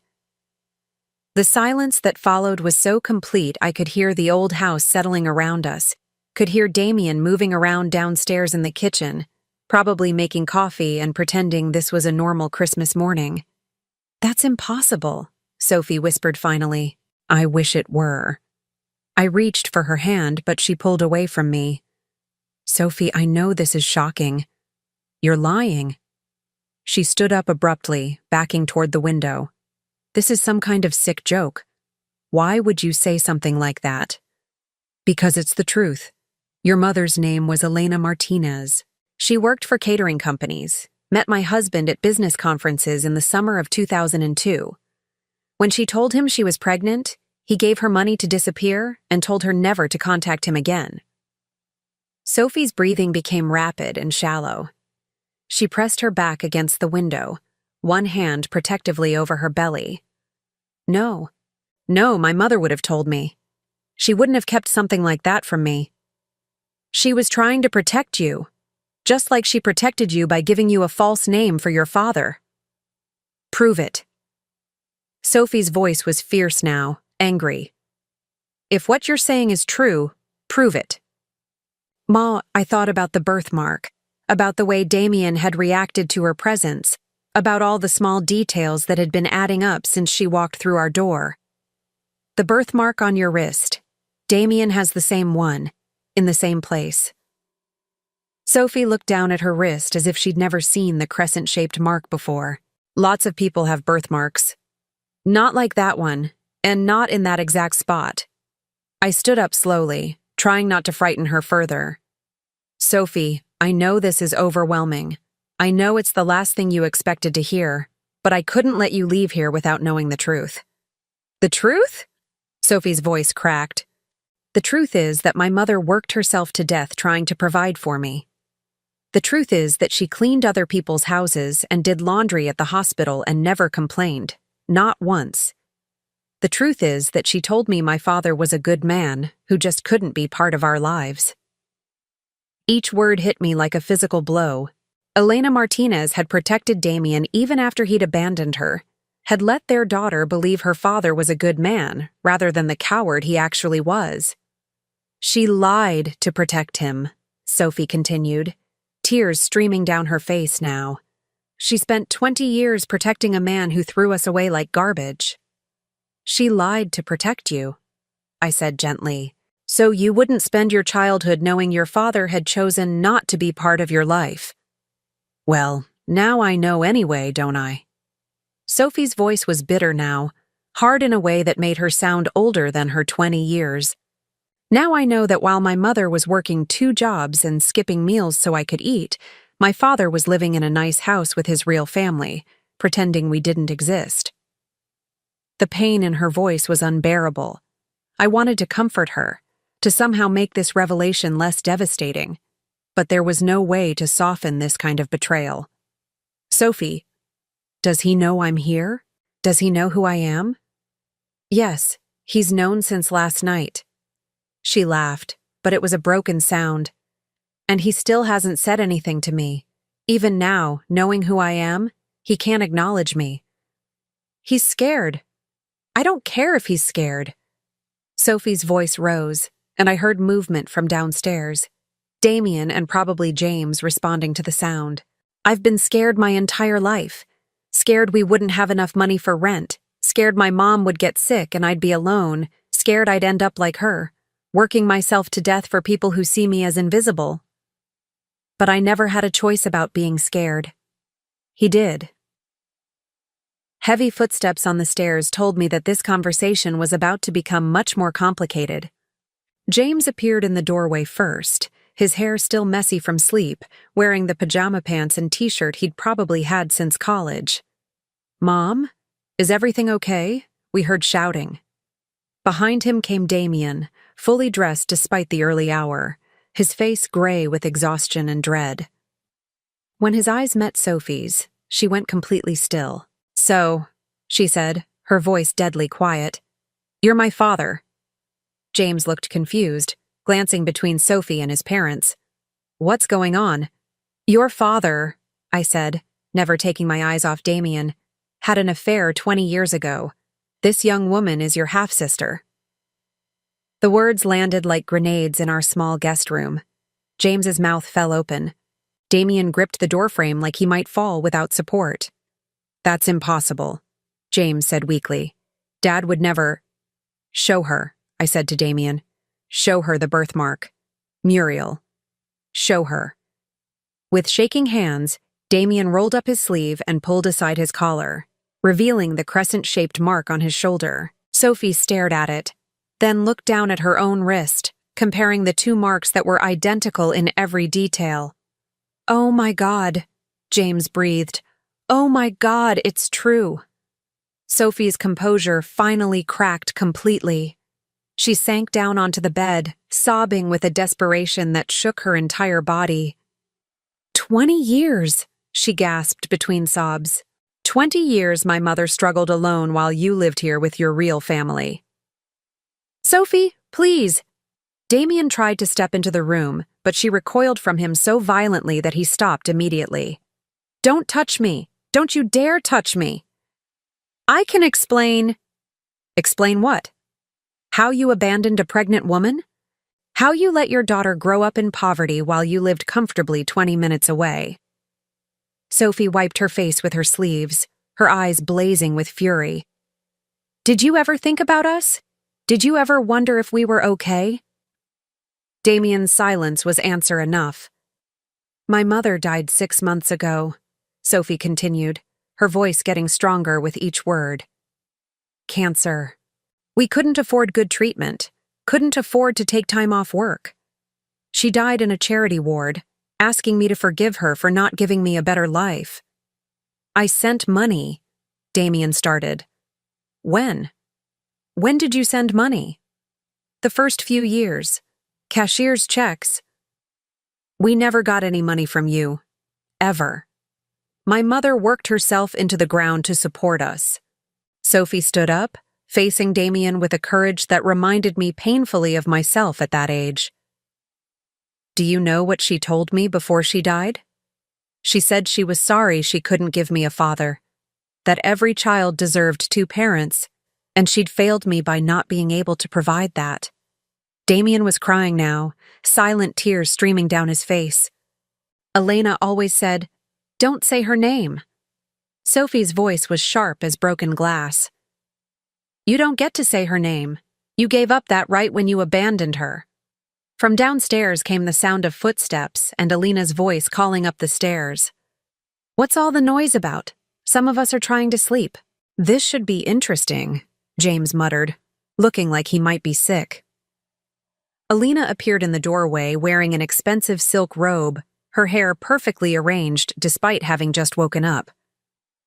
The silence that followed was so complete I could hear the old house settling around us, could hear Damien moving around downstairs in the kitchen, probably making coffee and pretending this was a normal Christmas morning. That's impossible, Sophie whispered finally. I wish it were. I reached for her hand, but she pulled away from me. Sophie, I know this is shocking. You're lying. She stood up abruptly, backing toward the window. This is some kind of sick joke. Why would you say something like that? Because it's the truth. Your mother's name was Elena Martinez. She worked for catering companies, met my husband at business conferences in the summer of 2002. When she told him she was pregnant, he gave her money to disappear and told her never to contact him again. Sophie's breathing became rapid and shallow. She pressed her back against the window, one hand protectively over her belly. No, my mother would have told me. She wouldn't have kept something like that from me. She was trying to protect you, just like she protected you by giving you a false name for your father. Prove it. Sophie's voice was fierce now, angry. If what you're saying is true, prove it. Ma, I thought about the birthmark, about the way Damien had reacted to her presence, about all the small details that had been adding up since she walked through our door. The birthmark on your wrist. Damien has the same one, in the same place. Sophie looked down at her wrist as if she'd never seen the crescent-shaped mark before. Lots of people have birthmarks. Not like that one, and not in that exact spot. I stood up slowly, trying not to frighten her further. Sophie, I know this is overwhelming. I know it's the last thing you expected to hear, but I couldn't let you leave here without knowing the truth. The truth? Sophie's voice cracked. The truth is that my mother worked herself to death trying to provide for me. The truth is that she cleaned other people's houses and did laundry at the hospital and never complained. Not once. The truth is that she told me my father was a good man who just couldn't be part of our lives. Each word hit me like a physical blow. Elena Martinez had protected Damien even after he'd abandoned her, had let their daughter believe her father was a good man rather than the coward he actually was. She lied to protect him, Sophie continued, tears streaming down her face now. She spent 20 years protecting a man who threw us away like garbage. She lied to protect you, I said gently, so you wouldn't spend your childhood knowing your father had chosen not to be part of your life. Well, now I know anyway, don't I? Sophie's voice was bitter now, hard in a way that made her sound older than her 20 years. Now I know that while my mother was working 2 jobs and skipping meals so I could eat, my father was living in a nice house with his real family, pretending we didn't exist. The pain in her voice was unbearable. I wanted to comfort her, to somehow make this revelation less devastating, but there was no way to soften this kind of betrayal. Sophie, does he know I'm here? Does he know who I am? Yes, he's known since last night. She laughed, but it was a broken sound. And he still hasn't said anything to me. Even now, knowing who I am, he can't acknowledge me. He's scared. I don't care if he's scared. Sophie's voice rose, and I heard movement from downstairs. Damien and probably James responding to the sound. I've been scared my entire life. Scared we wouldn't have enough money for rent. Scared my mom would get sick and I'd be alone. Scared I'd end up like her, working myself to death for people who see me as invisible. But I never had a choice about being scared. He did. Heavy footsteps on the stairs told me that this conversation was about to become much more complicated. James appeared in the doorway first, his hair still messy from sleep, wearing the pajama pants and t-shirt he'd probably had since college. "Mom? Is everything okay?" we heard shouting. Behind him came Damien, fully dressed despite the early hour, his face gray with exhaustion and dread. When his eyes met Sophie's, she went completely still. "So," she said, her voice deadly quiet, "you're my father." James looked confused, glancing between Sophie and his parents. "What's going on?" "Your father," I said, never taking my eyes off Damien, "had an affair 20 years ago. This young woman is your half-sister." The words landed like grenades in our small guest room. James's mouth fell open. Damien gripped the doorframe like he might fall without support. "That's impossible," James said weakly. "Dad would never—" "Show her," I said to Damien. "Show her the birthmark. Muriel. Show her." With shaking hands, Damien rolled up his sleeve and pulled aside his collar, revealing the crescent-shaped mark on his shoulder. Sophie stared at it, then looked down at her own wrist, comparing the two marks that were identical in every detail. "Oh my God," James breathed. "Oh my God, it's true." Sophie's composure finally cracked completely. She sank down onto the bed, sobbing with a desperation that shook her entire body. 20 years, she gasped between sobs. 20 years my mother struggled alone while you lived here with your real family. "Sophie, please." Damien tried to step into the room, but she recoiled from him so violently that he stopped immediately. "Don't touch me. Don't you dare touch me." "I can explain." "Explain what? How you abandoned a pregnant woman? How you let your daughter grow up in poverty while you lived comfortably 20 minutes away?" Sophie wiped her face with her sleeves, her eyes blazing with fury. "Did you ever think about us? Did you ever wonder if we were okay?" Damien's silence was answer enough. "My mother died 6 months ago," Sophie continued, her voice getting stronger with each word. "Cancer. We couldn't afford good treatment, couldn't afford to take time off work. She died in a charity ward, asking me to forgive her for not giving me a better life. I sent money," Damien started. "When? When did you send money?" "The first few years. Cashier's checks." "We never got any money from you. Ever. My mother worked herself into the ground to support us." Sophie stood up, facing Damien with a courage that reminded me painfully of myself at that age. "Do you know what she told me before she died? She said she was sorry she couldn't give me a father, that every child deserved 2 parents, and she'd failed me by not being able to provide that." Damien was crying now, silent tears streaming down his face. "Elena always said, 'Don't say her name.'" Sophie's voice was sharp as broken glass. "You don't get to say her name. You gave up that right when you abandoned her." From downstairs came the sound of footsteps and Elena's voice calling up the stairs. "What's all the noise about? Some of us are trying to sleep." "This should be interesting," James muttered, looking like he might be sick. Elena appeared in the doorway wearing an expensive silk robe, her hair perfectly arranged despite having just woken up.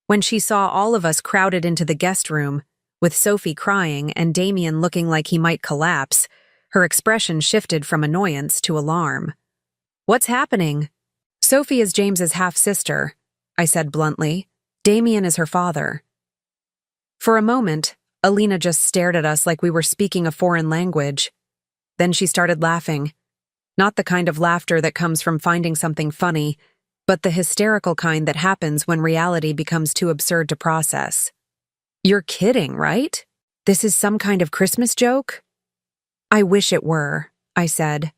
When she saw all of us crowded into the guest room, with Sophie crying and Damien looking like he might collapse, her expression shifted from annoyance to alarm. "What's happening?" "Sophie is James's half-sister," I said bluntly. "Damien is her father." For a moment, Elena just stared at us like we were speaking a foreign language. Then she started laughing. Not the kind of laughter that comes from finding something funny, but the hysterical kind that happens when reality becomes too absurd to process. "You're kidding, right? This is some kind of Christmas joke?" "I wish it were," I said.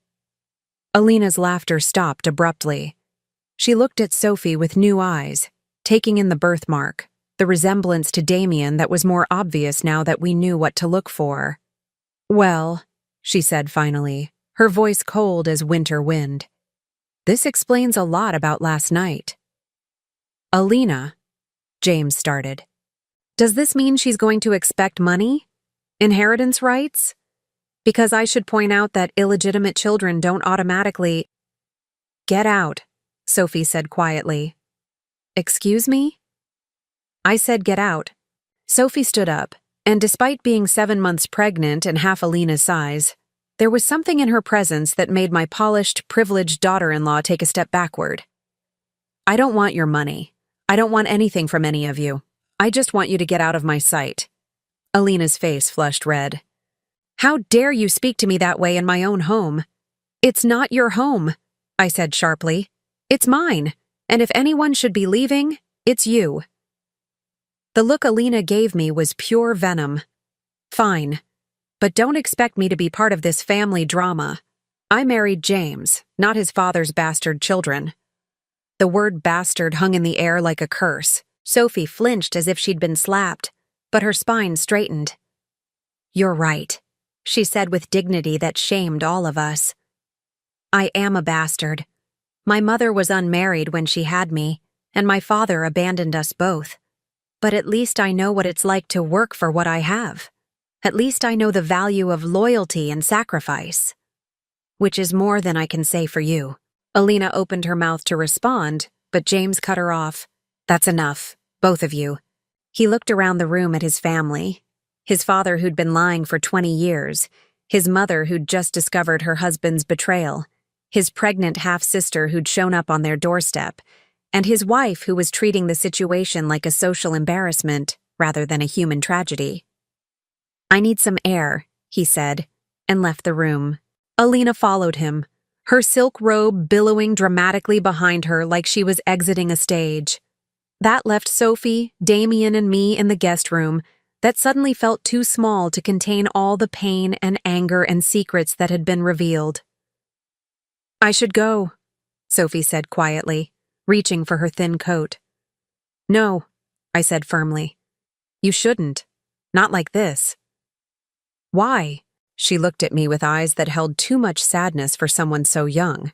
Elena's laughter stopped abruptly. She looked at Sophie with new eyes, taking in the birthmark, the resemblance to Damien that was more obvious now that we knew what to look for. "Well," she said finally, her voice cold as winter wind. "This explains a lot about last night." "Elena," James started. "Does this mean she's going to expect money? Inheritance rights? Because I should point out that illegitimate children don't automatically—" "Get out," Sophie said quietly. "Excuse me?" I said get out. Sophie stood up, and despite being 7 months pregnant and half Elena's size, there was something in her presence that made my polished, privileged daughter-in-law take a step backward. "I don't want your money. I don't want anything from any of you. I just want you to get out of my sight." Elena's face flushed red. "How dare you speak to me that way in my own home?" "It's not your home," I said sharply. "It's mine, and if anyone should be leaving, it's you." The look Elena gave me was pure venom. "Fine, but don't expect me to be part of this family drama. I married James, not his father's bastard children." The word bastard hung in the air like a curse. Sophie flinched as if she'd been slapped, but her spine straightened. "You're right," she said with dignity that shamed all of us. "I am a bastard. My mother was unmarried when she had me, and my father abandoned us both. But at least I know what it's like to work for what I have. At least I know the value of loyalty and sacrifice. Which is more than I can say for you. Alina opened her mouth to respond, but James cut her off. That's enough, both of you. He looked around the room at his family. His father who'd been lying for 20 years, his mother who'd just discovered her husband's betrayal, his pregnant half-sister who'd shown up on their doorstep, and his wife who was treating the situation like a social embarrassment rather than a human tragedy. I need some air, he said, and left the room. Alina followed him, her silk robe billowing dramatically behind her like she was exiting a stage. That left Sophie, Damien, and me in the guest room that suddenly felt too small to contain all the pain and anger and secrets that had been revealed. I should go, Sophie said quietly, reaching for her thin coat. No, I said firmly. You shouldn't. Not like this. Why? She looked at me with eyes that held too much sadness for someone so young.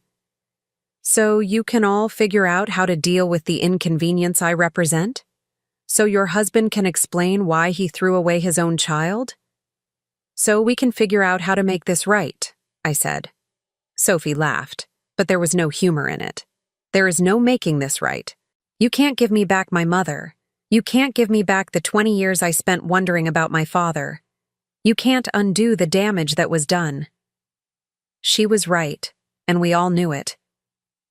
So you can all figure out how to deal with the inconvenience I represent? So your husband can explain why he threw away his own child? So we can figure out how to make this right, I said. Sophie laughed, but there was no humor in it. There is no making this right. You can't give me back my mother. You can't give me back the 20 years I spent wondering about my father. You can't undo the damage that was done. She was right, and we all knew it.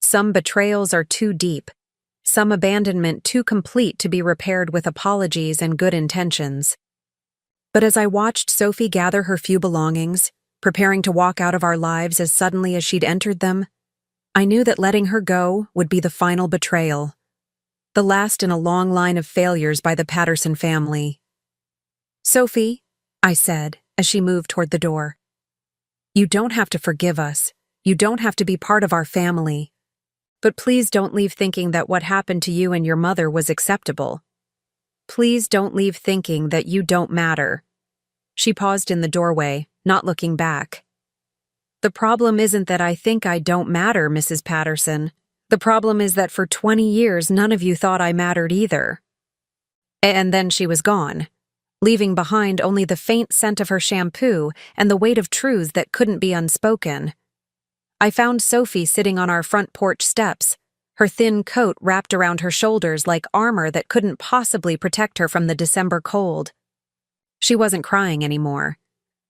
Some betrayals are too deep, some abandonment too complete to be repaired with apologies and good intentions. But as I watched Sophie gather her few belongings, preparing to walk out of our lives as suddenly as she'd entered them, I knew that letting her go would be the final betrayal, the last in a long line of failures by the Patterson family. Sophie, I said as she moved toward the door, you don't have to forgive us. You don't have to be part of our family. But please don't leave thinking that what happened to you and your mother was acceptable. Please don't leave thinking that you don't matter. She paused in the doorway, not looking back. The problem isn't that I think I don't matter, Mrs. Patterson. The problem is that for 20 years none of you thought I mattered either. And then she was gone, leaving behind only the faint scent of her shampoo and the weight of truths that couldn't be unspoken. I found Sophie sitting on our front porch steps, her thin coat wrapped around her shoulders like armor that couldn't possibly protect her from the December cold. She wasn't crying anymore,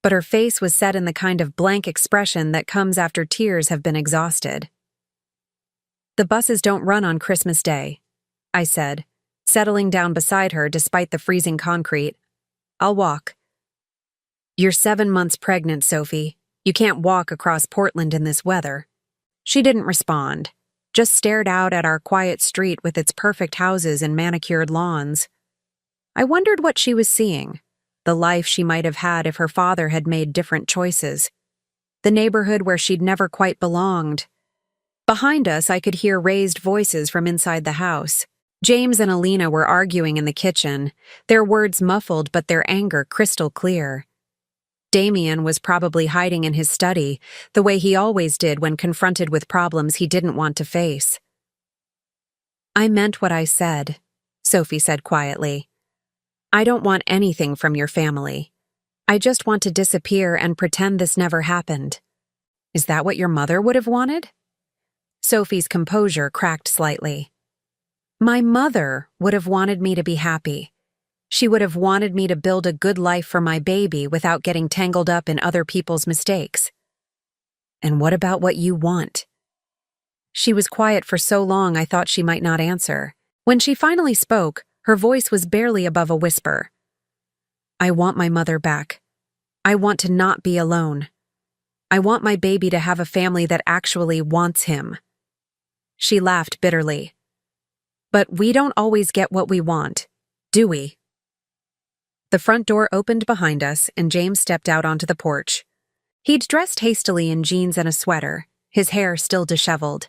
but her face was set in the kind of blank expression that comes after tears have been exhausted. The buses don't run on Christmas Day, I said, settling down beside her despite the freezing concrete. I'll walk. You're 7 months pregnant, Sophie. You can't walk across Portland in this weather. She didn't respond, just stared out at our quiet street with its perfect houses and manicured lawns. I wondered what she was seeing, the life she might have had if her father had made different choices, the neighborhood where she'd never quite belonged. Behind us, I could hear raised voices from inside the house. James and Alina were arguing in the kitchen, their words muffled but their anger crystal clear. Damien was probably hiding in his study, the way he always did when confronted with problems he didn't want to face. I meant what I said, Sophie said quietly. I don't want anything from your family. I just want to disappear and pretend this never happened. Is that what your mother would have wanted? Sophie's composure cracked slightly. My mother would have wanted me to be happy. She would have wanted me to build a good life for my baby without getting tangled up in other people's mistakes. And what about what you want? She was quiet for so long I thought she might not answer. When she finally spoke, her voice was barely above a whisper. I want my mother back. I want to not be alone. I want my baby to have a family that actually wants him. She laughed bitterly. But we don't always get what we want, do we? The front door opened behind us, and James stepped out onto the porch. He'd dressed hastily in jeans and a sweater, his hair still disheveled.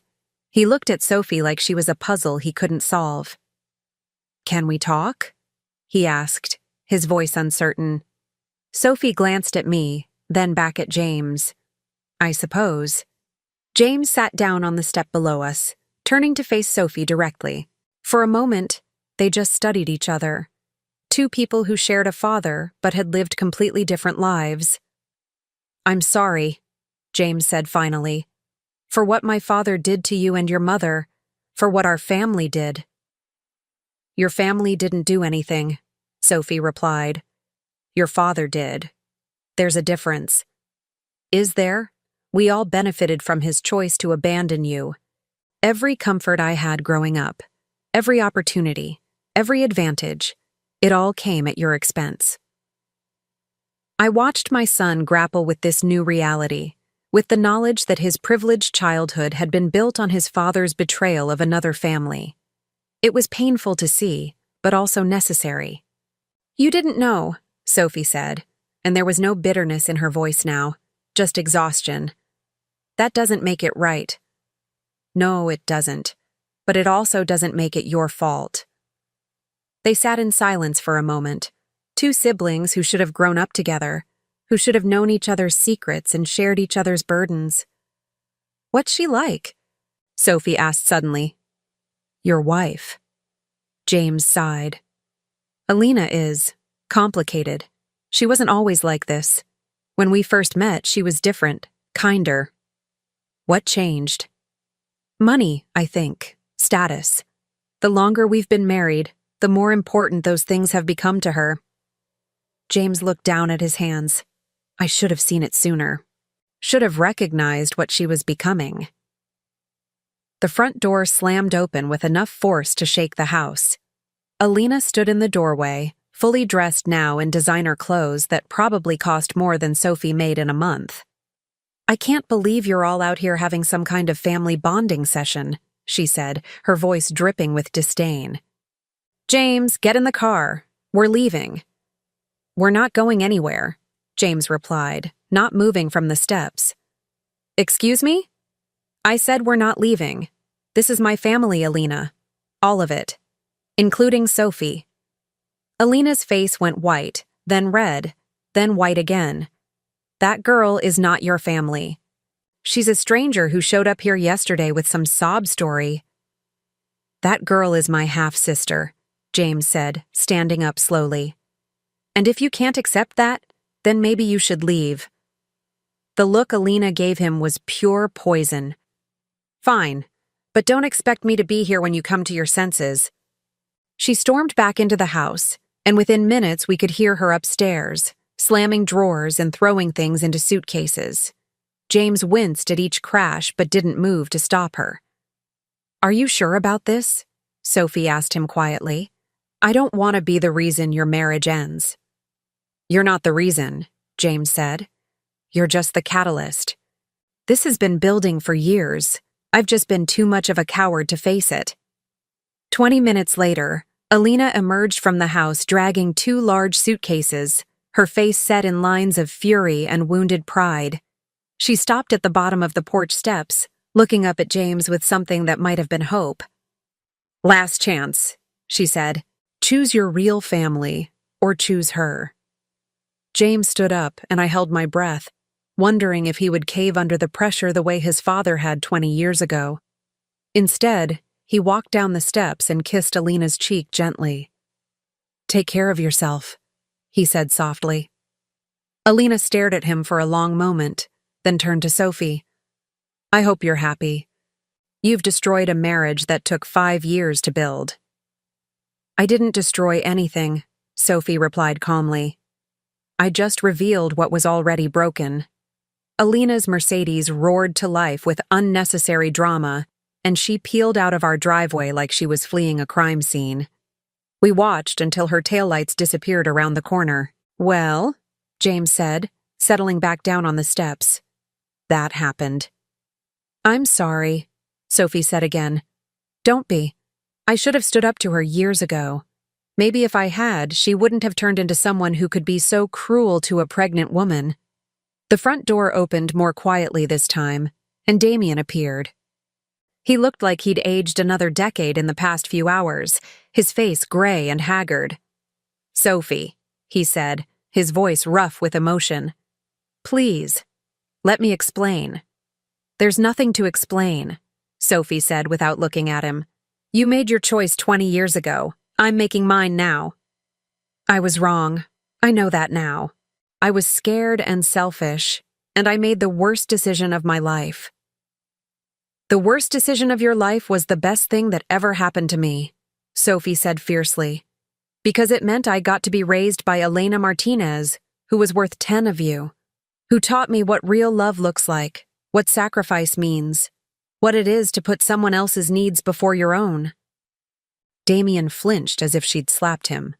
He looked at Sophie like she was a puzzle he couldn't solve. Can we talk? He asked, his voice uncertain. Sophie glanced at me, then back at James. I suppose. James sat down on the step below us, turning to face Sophie directly. For a moment, they just studied each other. Two people who shared a father but had lived completely different lives. "I'm sorry," James said finally, "for what my father did to you and your mother, for what our family did." "Your family didn't do anything," Sophie replied. "Your father did. There's a difference." "Is there? We all benefited from his choice to abandon you. Every comfort I had growing up, every opportunity, every advantage, it all came at your expense." I watched my son grapple with this new reality, with the knowledge that his privileged childhood had been built on his father's betrayal of another family. It was painful to see, but also necessary. "You didn't know," Sophie said, and there was no bitterness in her voice now, just exhaustion. "That doesn't make it right." "No, it doesn't. But it also doesn't make it your fault." They sat in silence for a moment, two siblings who should have grown up together, who should have known each other's secrets and shared each other's burdens. "What's she like?" Sophie asked suddenly. "Your wife." James sighed. "Alina is complicated. She wasn't always like this. When we first met, she was different, kinder." "What changed?" "Money, I think. Status. The longer we've been married, the more important those things have become to her." James looked down at his hands. I should have seen it sooner. Should have recognized what she was becoming. The front door slammed open with enough force to shake the house. Alina stood in the doorway, fully dressed now in designer clothes that probably cost more than Sophie made in a month. "I can't believe you're all out here having some kind of family bonding session," she said, her voice dripping with disdain. "James, get in the car. We're leaving." "We're not going anywhere," James replied, not moving from the steps. "Excuse me?" "I said we're not leaving. This is my family, Alina. All of it. Including Sophie." Alina's face went white, then red, then white again. "That girl is not your family. She's a stranger who showed up here yesterday with some sob story." "That girl is my half-sister," James said, standing up slowly. "And if you can't accept that, then maybe you should leave." The look Alina gave him was pure poison. "Fine, but don't expect me to be here when you come to your senses." She stormed back into the house, and within minutes we could hear her upstairs, slamming drawers and throwing things into suitcases. James winced at each crash but didn't move to stop her. "Are you sure about this?" Sophie asked him quietly. "I don't want to be the reason your marriage ends." "You're not the reason," James said. "You're just the catalyst. This has been building for years. I've just been too much of a coward to face it." 20 minutes later, Alina emerged from the house dragging two large suitcases, her face set in lines of fury and wounded pride. She stopped at the bottom of the porch steps, looking up at James with something that might have been hope. "Last chance," she said. "Choose your real family, or choose her." James stood up, and I held my breath, wondering if he would cave under the pressure the way his father had 20 years ago. Instead, he walked down the steps and kissed Alina's cheek gently. "Take care of yourself," he said softly. Alina stared at him for a long moment, then turned to Sophie. "I hope you're happy. You've destroyed a marriage that took 5 years to build." "I didn't destroy anything," Sophie replied calmly. "I just revealed what was already broken." Alina's Mercedes roared to life with unnecessary drama, and she peeled out of our driveway like she was fleeing a crime scene. We watched until her taillights disappeared around the corner. "Well," James said, settling back down on the steps. "That happened." "I'm sorry," Sophie said again. "Don't be. I should have stood up to her years ago. Maybe if I had, she wouldn't have turned into someone who could be so cruel to a pregnant woman." The front door opened more quietly this time, and Damien appeared. He looked like he'd aged another decade in the past few hours, his face gray and haggard. "Sophie," he said, his voice rough with emotion. "Please, let me explain." There's nothing to explain, Sophie said without looking at him. You made your choice 20 years ago. I'm making mine now. I was wrong. I know that now. I was scared and selfish, and I made the worst decision of my life. The worst decision of your life was the best thing that ever happened to me, Sophie said fiercely, because it meant I got to be raised by Elena Martinez, who was worth 10 of you, who taught me what real love looks like, what sacrifice means, what it is to put someone else's needs before your own. Damien flinched as if she'd slapped him.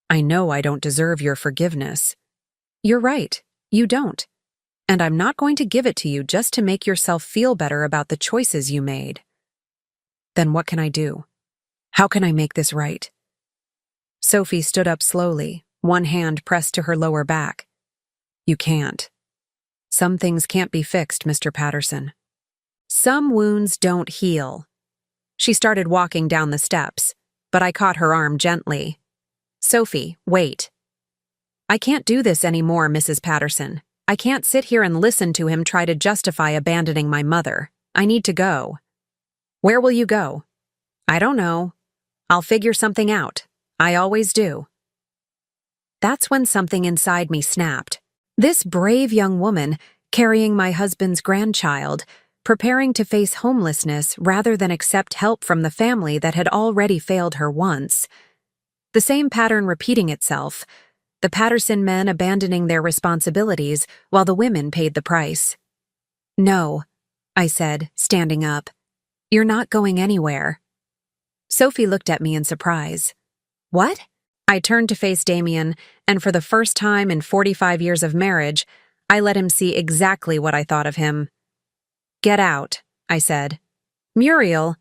I know I don't deserve your forgiveness. You're right, you don't. And I'm not going to give it to you just to make yourself feel better about the choices you made. Then what can I do? How can I make this right? Sophie stood up slowly, one hand pressed to her lower back. You can't. Some things can't be fixed, Mr. Patterson. Some wounds don't heal. She started walking down the steps, but I caught her arm gently. Sophie, wait. I can't do this anymore, Mrs. Patterson. I can't sit here and listen to him try to justify abandoning my mother. I need to go. Where will you go? I don't know. I'll figure something out. I always do. That's when something inside me snapped. This brave young woman, carrying my husband's grandchild, preparing to face homelessness rather than accept help from the family that had already failed her once. The same pattern repeating itself, the Patterson men abandoning their responsibilities while the women paid the price. No, I said, standing up. You're not going anywhere. Sophie looked at me in surprise. What? I turned to face Damien, and for the first time in 45 years of marriage, I let him see exactly what I thought of him. Get out, I said. Muriel.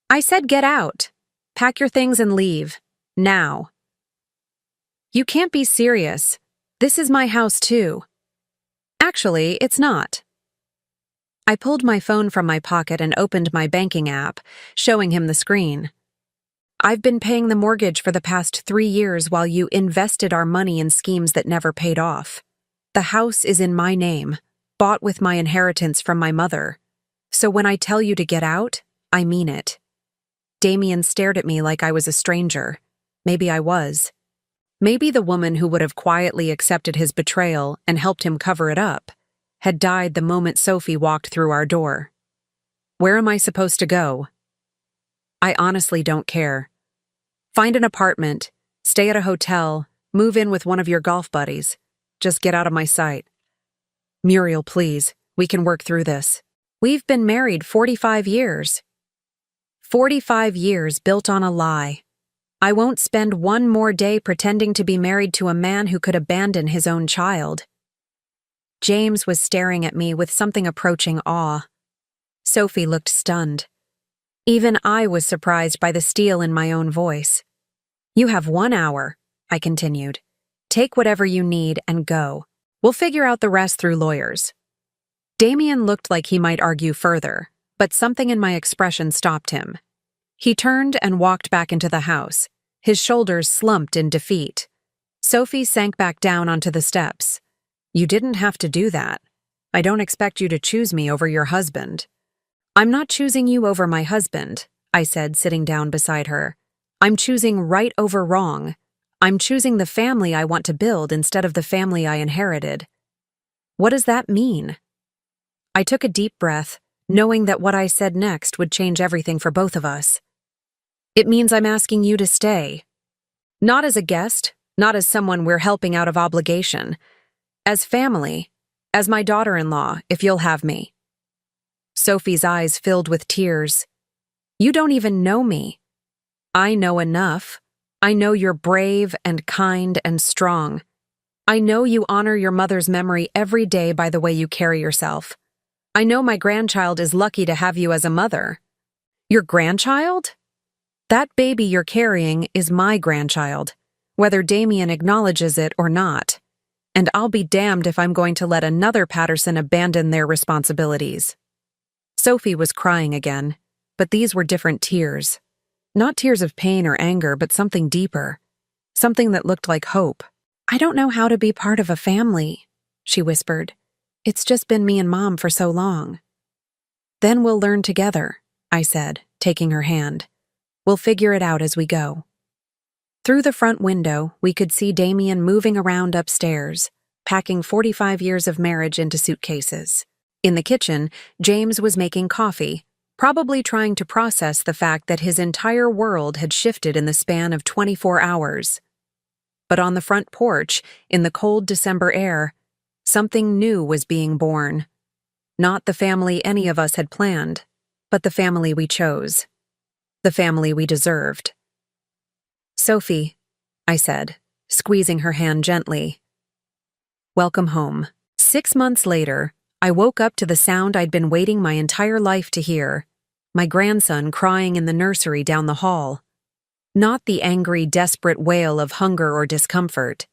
I said get out. Pack your things and leave. Now. You can't be serious. This is my house too. Actually, it's not. I pulled my phone from my pocket and opened my banking app, showing him the screen. I've been paying the mortgage for the past 3 years while you invested our money in schemes that never paid off. The house is in my name, bought with my inheritance from my mother. So when I tell you to get out, I mean it. Damien stared at me like I was a stranger. Maybe I was. Maybe the woman who would have quietly accepted his betrayal and helped him cover it up had died the moment Sophie walked through our door. Where am I supposed to go? I honestly don't care. Find an apartment, stay at a hotel, move in with one of your golf buddies. Just get out of my sight. Muriel, please, we can work through this. We've been married 45 years. 45 years built on a lie. I won't spend one more day pretending to be married to a man who could abandon his own child. James was staring at me with something approaching awe. Sophie looked stunned. Even I was surprised by the steel in my own voice. You have 1 hour, I continued. Take whatever you need and go. We'll figure out the rest through lawyers. Damien looked like he might argue further, but something in my expression stopped him. He turned and walked back into the house, his shoulders slumped in defeat. Sophie sank back down onto the steps. You didn't have to do that. I don't expect you to choose me over your husband. I'm not choosing you over my husband, I said, sitting down beside her. I'm choosing right over wrong. I'm choosing the family I want to build instead of the family I inherited. What does that mean? I took a deep breath, knowing that what I said next would change everything for both of us. It means I'm asking you to stay. Not as a guest, not as someone we're helping out of obligation. As family, as my daughter-in-law, if you'll have me. Sophie's eyes filled with tears. You don't even know me. I know enough. I know you're brave and kind and strong. I know you honor your mother's memory every day by the way you carry yourself. I know my grandchild is lucky to have you as a mother. Your grandchild? That baby you're carrying is my grandchild, whether Damien acknowledges it or not. And I'll be damned if I'm going to let another Patterson abandon their responsibilities. Sophie was crying again, but these were different tears. Not tears of pain or anger, but something deeper. Something that looked like hope. I don't know how to be part of a family, she whispered. It's just been me and Mom for so long. Then we'll learn together, I said, taking her hand. We'll figure it out as we go. Through the front window, we could see Damien moving around upstairs, packing 45 years of marriage into suitcases. In the kitchen, James was making coffee, probably trying to process the fact that his entire world had shifted in the span of 24 hours. But on the front porch, in the cold December air, something new was being born. Not the family any of us had planned, but the family we chose. The family we deserved. "Sophie," I said, squeezing her hand gently. "Welcome home." 6 months later, I woke up to the sound I'd been waiting my entire life to hear, my grandson crying in the nursery down the hall. Not the angry, desperate wail of hunger or discomfort,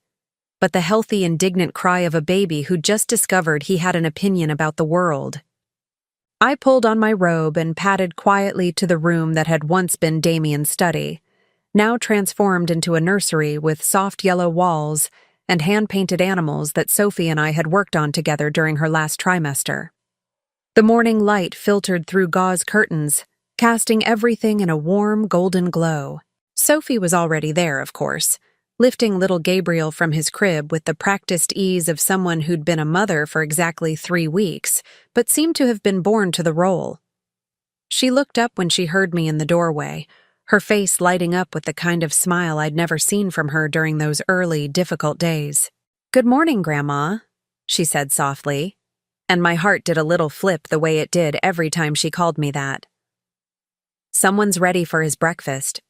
but the healthy, indignant cry of a baby who'd just discovered he had an opinion about the world. I pulled on my robe and padded quietly to the room that had once been Damien's study, now transformed into a nursery with soft yellow walls and hand-painted animals that Sophie and I had worked on together during her last trimester. The morning light filtered through gauze curtains, casting everything in a warm, golden glow. Sophie was already there, of course, lifting little Gabriel from his crib with the practiced ease of someone who'd been a mother for exactly 3 weeks, but seemed to have been born to the role. She looked up when she heard me in the doorway, her face lighting up with the kind of smile I'd never seen from her during those early, difficult days. "Good morning, Grandma," she said softly, and my heart did a little flip the way it did every time she called me that. "Someone's ready for his breakfast."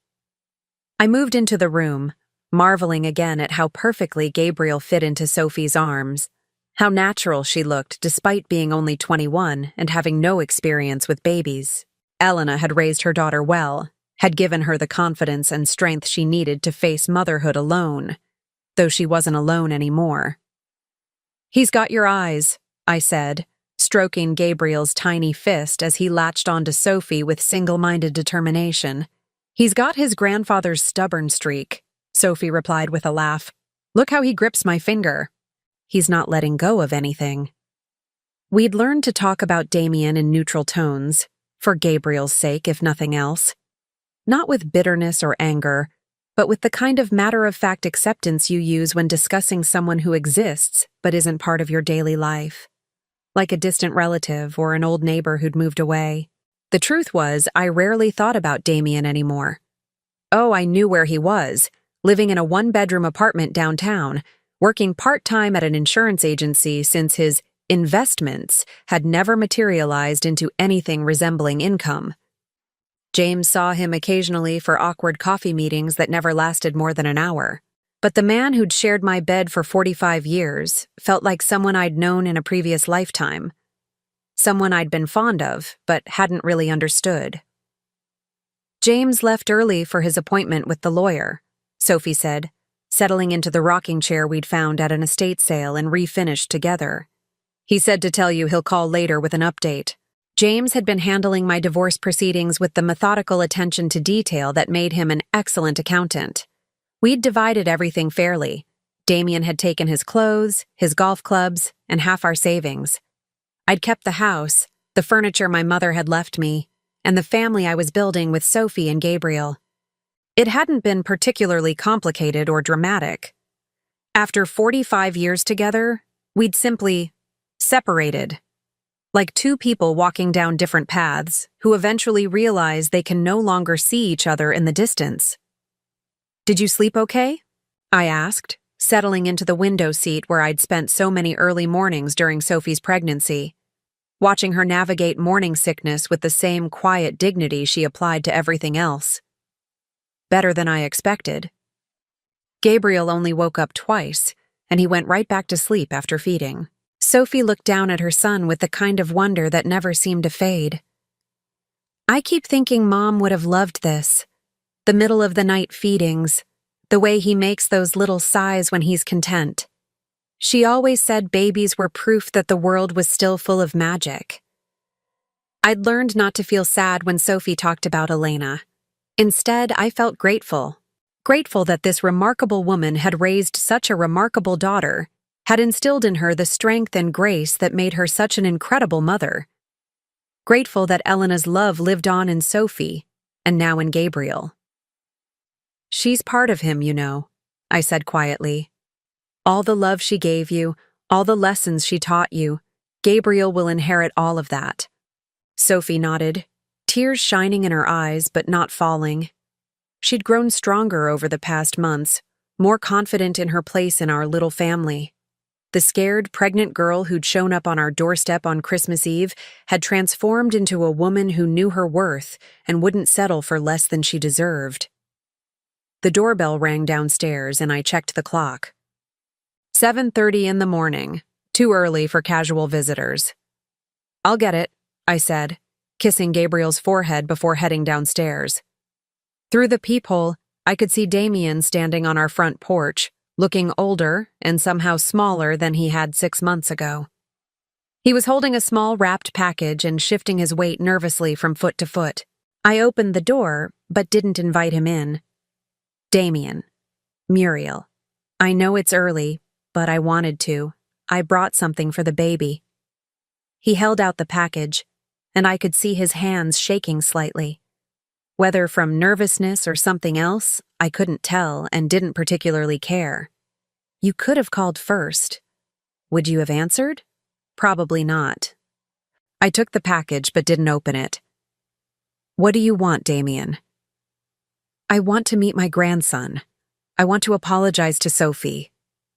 I moved into the room, marveling again at how perfectly Gabriel fit into Sophie's arms, how natural she looked despite being only 21 and having no experience with babies. Elena had raised her daughter well, had given her the confidence and strength she needed to face motherhood alone, though she wasn't alone anymore. "He's got your eyes," I said, stroking Gabriel's tiny fist as he latched onto Sophie with single-minded determination. "He's got his grandfather's stubborn streak," Sophie replied with a laugh. "Look how he grips my finger." "He's not letting go of anything." We'd learned to talk about Damien in neutral tones, for Gabriel's sake if nothing else. Not with bitterness or anger, but with the kind of matter-of-fact acceptance you use when discussing someone who exists but isn't part of your daily life. Like a distant relative or an old neighbor who'd moved away. The truth was, I rarely thought about Damien anymore. Oh, I knew where he was, living in a 1-bedroom apartment downtown, working part-time at an insurance agency since his investments had never materialized into anything resembling income. James saw him occasionally for awkward coffee meetings that never lasted more than an hour. But the man who'd shared my bed for 45 years felt like someone I'd known in a previous lifetime. Someone I'd been fond of, but hadn't really understood. "James left early for his appointment with the lawyer," Sophie said, settling into the rocking chair we'd found at an estate sale and refinished together. "He said to tell you he'll call later with an update." James had been handling my divorce proceedings with the methodical attention to detail that made him an excellent accountant. We'd divided everything fairly. Damien had taken his clothes, his golf clubs, and half our savings. I'd kept the house, the furniture my mother had left me, and the family I was building with Sophie and Gabriel. It hadn't been particularly complicated or dramatic. After 45 years together, we'd simply separated. Like two people walking down different paths, who eventually realize they can no longer see each other in the distance. "Did you sleep okay?" I asked, settling into the window seat where I'd spent so many early mornings during Sophie's pregnancy, watching her navigate morning sickness with the same quiet dignity she applied to everything else. Better than I expected. Gabriel only woke up twice, and he went right back to sleep after feeding. Sophie looked down at her son with the kind of wonder that never seemed to fade. "I keep thinking Mom would have loved this. The middle-of-the-night feedings, the way he makes those little sighs when he's content. She always said babies were proof that the world was still full of magic." I'd learned not to feel sad when Sophie talked about Elena. Instead, I felt grateful. Grateful that this remarkable woman had raised such a remarkable daughter, had instilled in her the strength and grace that made her such an incredible mother. grateful that Elena's love lived on in Sophie, and now in Gabriel. "She's part of him, you know," I said quietly. "All the love she gave you, all the lessons she taught you, Gabriel will inherit all of that." Sophie nodded, tears shining in her eyes but not falling. She'd grown stronger over the past months, more confident in her place in our little family. The scared, pregnant girl who'd shown up on our doorstep on Christmas Eve had transformed into a woman who knew her worth and wouldn't settle for less than she deserved. The doorbell rang downstairs and I checked the clock. 7:30 in the morning, too early for casual visitors. "I'll get it," I said, kissing Gabriel's forehead before heading downstairs. Through the peephole, I could see Damien standing on our front porch, looking older and somehow smaller than he had 6 months ago. He was holding a small wrapped package and shifting his weight nervously from foot to foot. I opened the door, but didn't invite him in. "Damien. Muriel. I know it's early, but I wanted to. I brought something for the baby." He held out the package, and I could see his hands shaking slightly. Whether from nervousness or something else, I couldn't tell and didn't particularly care. "You could have called first. Would you have answered?" "Probably not." I took the package but didn't open it. "What do you want, Damien?" "I want to meet my grandson. I want to apologize to Sophie.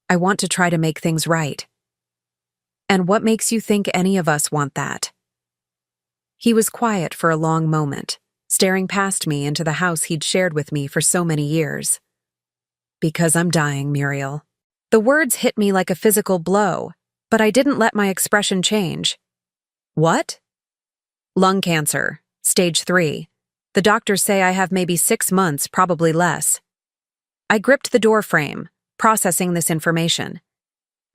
I want to try to make things right." "And what makes you think any of us want that?" He was quiet for a long moment, staring past me into the house he'd shared with me for so many years. "Because I'm dying, Muriel." The words hit me like a physical blow, but I didn't let my expression change. "What?" "Lung cancer, stage 3. The doctors say I have maybe 6 months, probably less." I gripped the door frame, processing this information.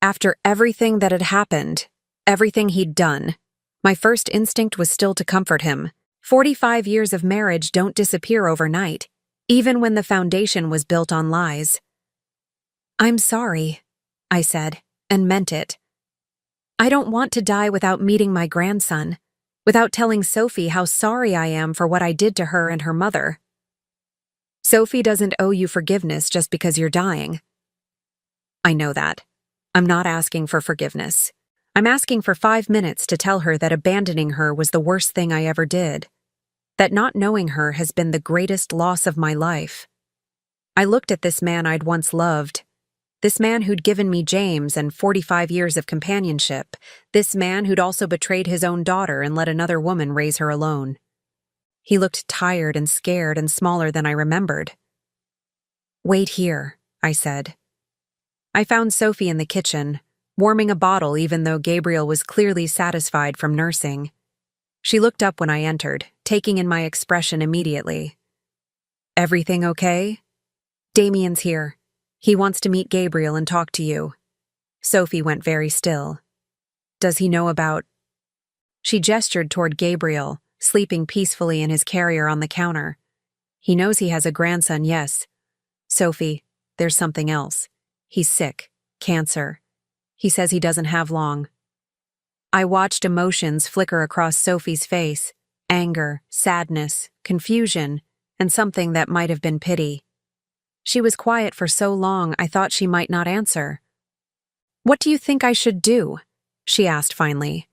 After everything that had happened, everything he'd done, my first instinct was still to comfort him. 45 years of marriage don't disappear overnight, even when the foundation was built on lies. "I'm sorry," I said, and meant it. "I don't want to die without meeting my grandson, without telling Sophie how sorry I am for what I did to her and her mother." "Sophie doesn't owe you forgiveness just because you're dying." "I know that. I'm not asking for forgiveness. I'm asking for 5 minutes to tell her that abandoning her was the worst thing I ever did. That not knowing her has been the greatest loss of my life." I looked at this man I'd once loved. This man who'd given me James and 45 years of companionship. This man who'd also betrayed his own daughter and let another woman raise her alone. He looked tired and scared and smaller than I remembered. "Wait here," I said. I found Sophie in the kitchen, warming a bottle even though Gabriel was clearly satisfied from nursing. She looked up when I entered, taking in my expression immediately. "Everything okay?" "Damien's here. He wants to meet Gabriel and talk to you." Sophie went very still. "Does he know about—" She gestured toward Gabriel, sleeping peacefully in his carrier on the counter. "He knows he has a grandson, yes. Sophie, there's something else. He's sick. Cancer. He says he doesn't have long." I watched emotions flicker across Sophie's face: anger, sadness, confusion, and something that might have been pity. She was quiet for so long I thought she might not answer. "What do you think I should do?" she asked finally.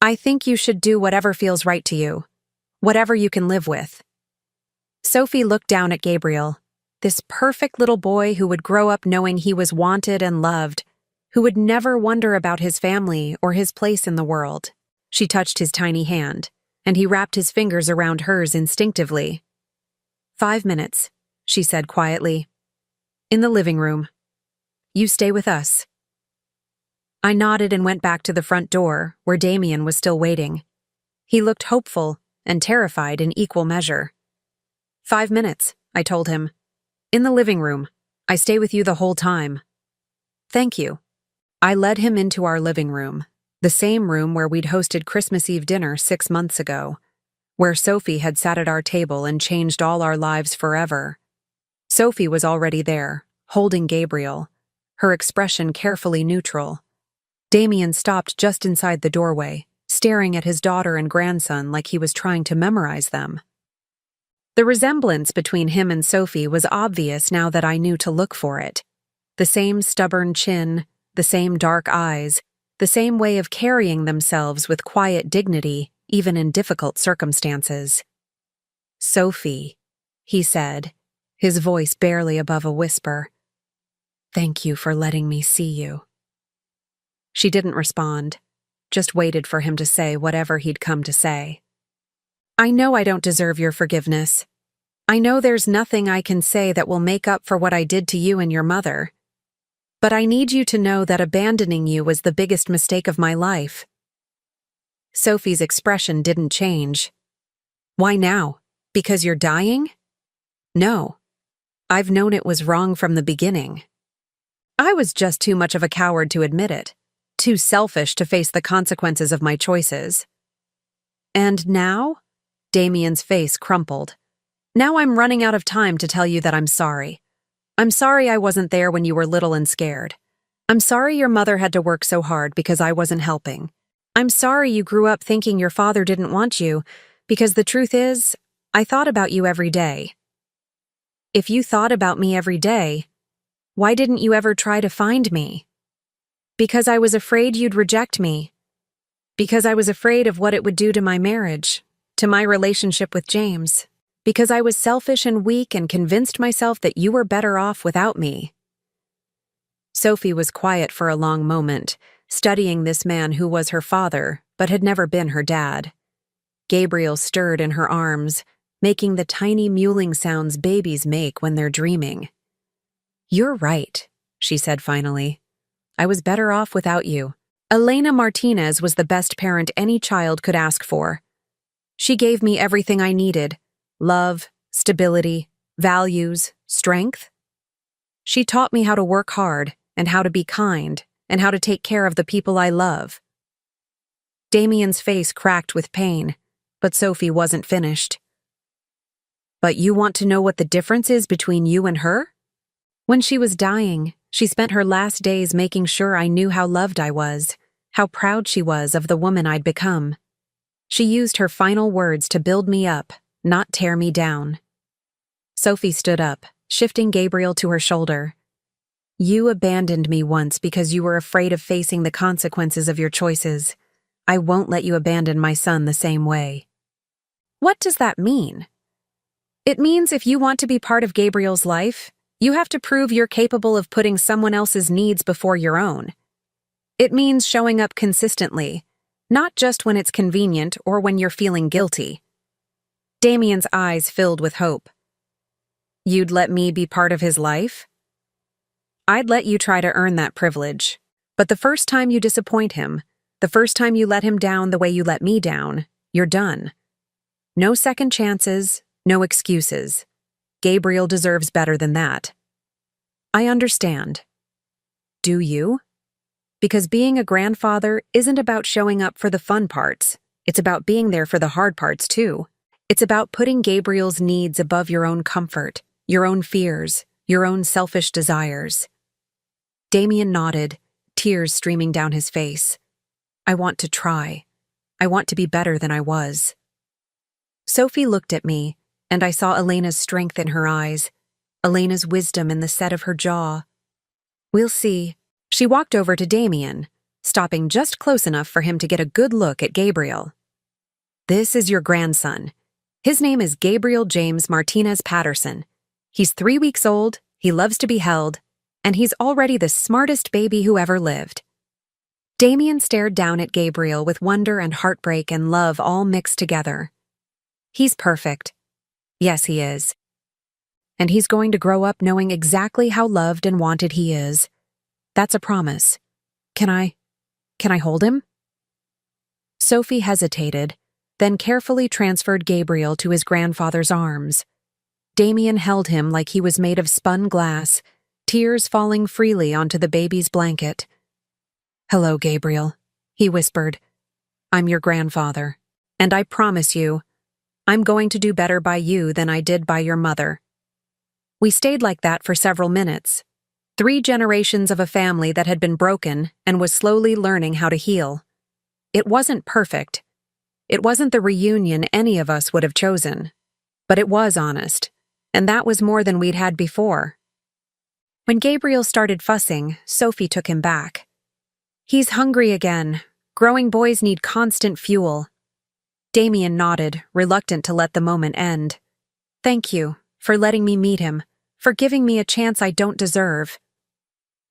"I think you should do whatever feels right to you. Whatever you can live with." Sophie looked down at Gabriel, this perfect little boy who would grow up knowing he was wanted and loved, who would never wonder about his family or his place in the world. She touched his tiny hand, and he wrapped his fingers around hers instinctively. 5 minutes, she said quietly. "In the living room. You stay with us." I nodded and went back to the front door, where Damien was still waiting. He looked hopeful and terrified in equal measure. 5 minutes, I told him. "In the living room. I stay with you the whole time." "Thank you." I led him into our living room, the same room where we'd hosted Christmas Eve dinner 6 months ago, where Sophie had sat at our table and changed all our lives forever. Sophie was already there, holding Gabriel, her expression carefully neutral. Damien stopped just inside the doorway, staring at his daughter and grandson like he was trying to memorize them. The resemblance between him and Sophie was obvious now that I knew to look for it. The same stubborn chin, the same dark eyes, the same way of carrying themselves with quiet dignity, even in difficult circumstances. "Sophie," he said, his voice barely above a whisper. "Thank you for letting me see you." She didn't respond, just waited for him to say whatever he'd come to say. "I know I don't deserve your forgiveness. I know there's nothing I can say that will make up for what I did to you and your mother. But I need you to know that abandoning you was the biggest mistake of my life." Sophie's expression didn't change. "Why now? Because you're dying?" "No. I've known it was wrong from the beginning. I was just too much of a coward to admit it, too selfish to face the consequences of my choices. And now?" Damien's face crumpled. "Now I'm running out of time to tell you that I'm sorry. I'm sorry I wasn't there when you were little and scared. I'm sorry your mother had to work so hard because I wasn't helping. I'm sorry you grew up thinking your father didn't want you, because the truth is, I thought about you every day. If you thought about me every day, why didn't you ever try to find me? Because I was afraid you'd reject me. Because I was afraid of what it would do to my marriage, to my relationship with James. Because I was selfish and weak and convinced myself that you were better off without me." Sophie was quiet for a long moment, studying this man who was her father, but had never been her dad. Gabriel stirred in her arms, making the tiny mewling sounds babies make when they're dreaming. "You're right," she said finally. "I was better off without you. Elena Martinez was the best parent any child could ask for. She gave me everything I needed: love, stability, values, strength. She taught me how to work hard and how to be kind and how to take care of the people I love." Damien's face cracked with pain, but Sophie wasn't finished. "But you want to know what the difference is between you and her? When she was dying, she spent her last days making sure I knew how loved I was, how proud she was of the woman I'd become. She used her final words to build me up, not tear me down." Sophie stood up, shifting Gabriel to her shoulder. "You abandoned me once because you were afraid of facing the consequences of your choices. I won't let you abandon my son the same way." "What does that mean?" "It means if you want to be part of Gabriel's life, you have to prove you're capable of putting someone else's needs before your own. It means showing up consistently, not just when it's convenient or when you're feeling guilty." Damien's eyes filled with hope. "You'd let me be part of his life?" "I'd let you try to earn that privilege. But the first time you disappoint him, the first time you let him down the way you let me down, you're done. No second chances, no excuses. Gabriel deserves better than that." "I understand." "Do you? Because being a grandfather isn't about showing up for the fun parts. It's about being there for the hard parts too. It's about putting Gabriel's needs above your own comfort, your own fears, your own selfish desires." Damien nodded, tears streaming down his face. "I want to try. I want to be better than I was." Sophie looked at me, and I saw Elena's strength in her eyes, Elena's wisdom in the set of her jaw. "We'll see." She walked over to Damien, stopping just close enough for him to get a good look at Gabriel. "This is your grandson. His name is Gabriel James Martinez Patterson. He's 3 weeks old, he loves to be held, and he's already the smartest baby who ever lived." Damien stared down at Gabriel with wonder and heartbreak and love all mixed together. "He's perfect. Yes, he is. And he's going to grow up knowing exactly how loved and wanted he is. That's a promise. Can I hold him?" Sophie hesitated, then carefully transferred Gabriel to his grandfather's arms. Damien held him like he was made of spun glass, tears falling freely onto the baby's blanket. "Hello, Gabriel," he whispered. "I'm your grandfather, and I promise you, I'm going to do better by you than I did by your mother." We stayed like that for several minutes. 3 generations of a family that had been broken and was slowly learning how to heal. It wasn't perfect. It wasn't the reunion any of us would have chosen. But it was honest, and that was more than we'd had before. When Gabriel started fussing, Sophie took him back. He's hungry again. Growing boys need constant fuel. Damien nodded, reluctant to let the moment end. Thank you for letting me meet him, for giving me a chance I don't deserve.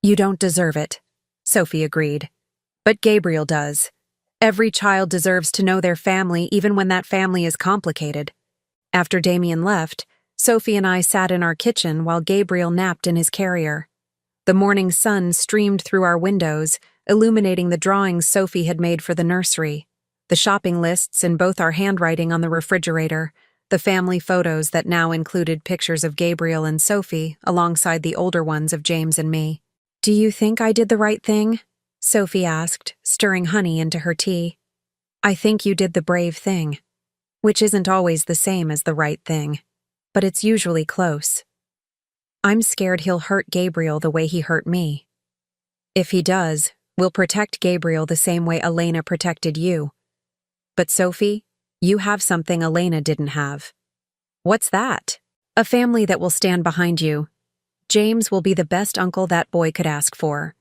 You don't deserve it, Sophie agreed. But Gabriel does. Every child deserves to know their family even when that family is complicated. After Damien left, Sophie and I sat in our kitchen while Gabriel napped in his carrier. The morning sun streamed through our windows, illuminating the drawings Sophie had made for the nursery, the shopping lists in both our handwriting on the refrigerator, the family photos that now included pictures of Gabriel and Sophie alongside the older ones of James and me. Do you think I did the right thing? Sophie asked, stirring honey into her tea. I think you did the brave thing, which isn't always the same as the right thing, but it's usually close. I'm scared he'll hurt Gabriel the way he hurt me. If he does, we'll protect Gabriel the same way Elena protected you. But Sophie, you have something Elena didn't have. What's that? A family that will stand behind you. James will be the best uncle that boy could ask for.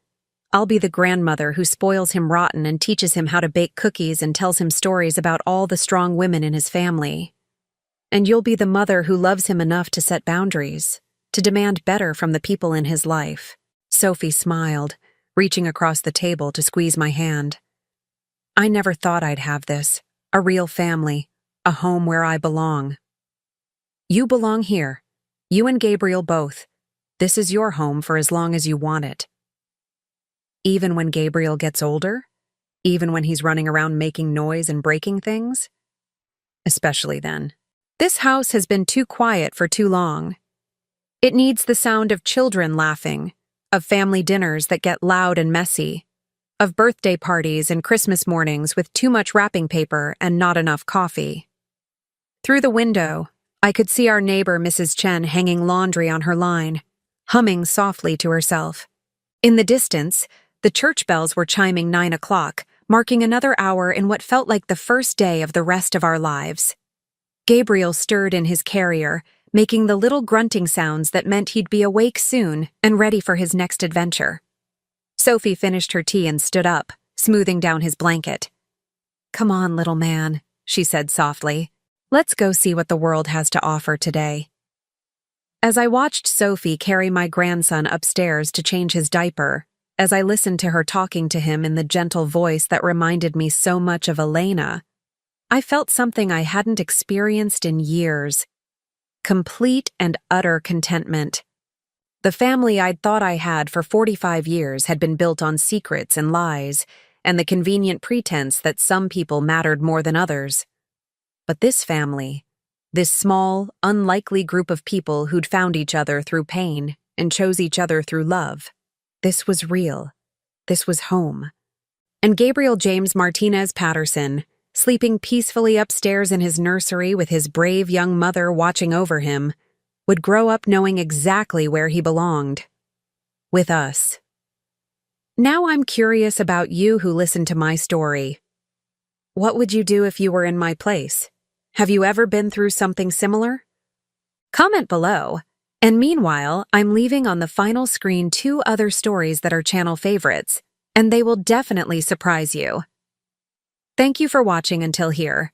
I'll be the grandmother who spoils him rotten and teaches him how to bake cookies and tells him stories about all the strong women in his family. And you'll be the mother who loves him enough to set boundaries, to demand better from the people in his life. Sophie smiled, reaching across the table to squeeze my hand. I never thought I'd have this, a real family, a home where I belong. You belong here. You and Gabriel both. This is your home for as long as you want it. Even when Gabriel gets older? Even when he's running around making noise and breaking things? Especially then. This house has been too quiet for too long. It needs the sound of children laughing, of family dinners that get loud and messy, of birthday parties and Christmas mornings with too much wrapping paper and not enough coffee. Through the window, I could see our neighbor Mrs. Chen hanging laundry on her line, humming softly to herself. In the distance, the church bells were chiming 9 o'clock, marking another hour in what felt like the first day of the rest of our lives. Gabriel stirred in his carrier, making the little grunting sounds that meant he'd be awake soon and ready for his next adventure. Sophie finished her tea and stood up, smoothing down his blanket. Come on, little man, she said softly. Let's go see what the world has to offer today. As I watched Sophie carry my grandson upstairs to change his diaper, as I listened to her talking to him in the gentle voice that reminded me so much of Elena, I felt something I hadn't experienced in years. Complete and utter contentment. The family I'd thought I had for 45 years had been built on secrets and lies, and the convenient pretense that some people mattered more than others. But this family, this small, unlikely group of people who'd found each other through pain and chose each other through love, this was real. This was home. And Gabriel James Martinez Patterson, sleeping peacefully upstairs in his nursery with his brave young mother watching over him, would grow up knowing exactly where he belonged. With us. Now I'm curious about you who listened to my story. What would you do if you were in my place? Have you ever been through something similar? Comment below. And meanwhile, I'm leaving on the final screen 2 other stories that are channel favorites, and they will definitely surprise you. Thank you for watching until here.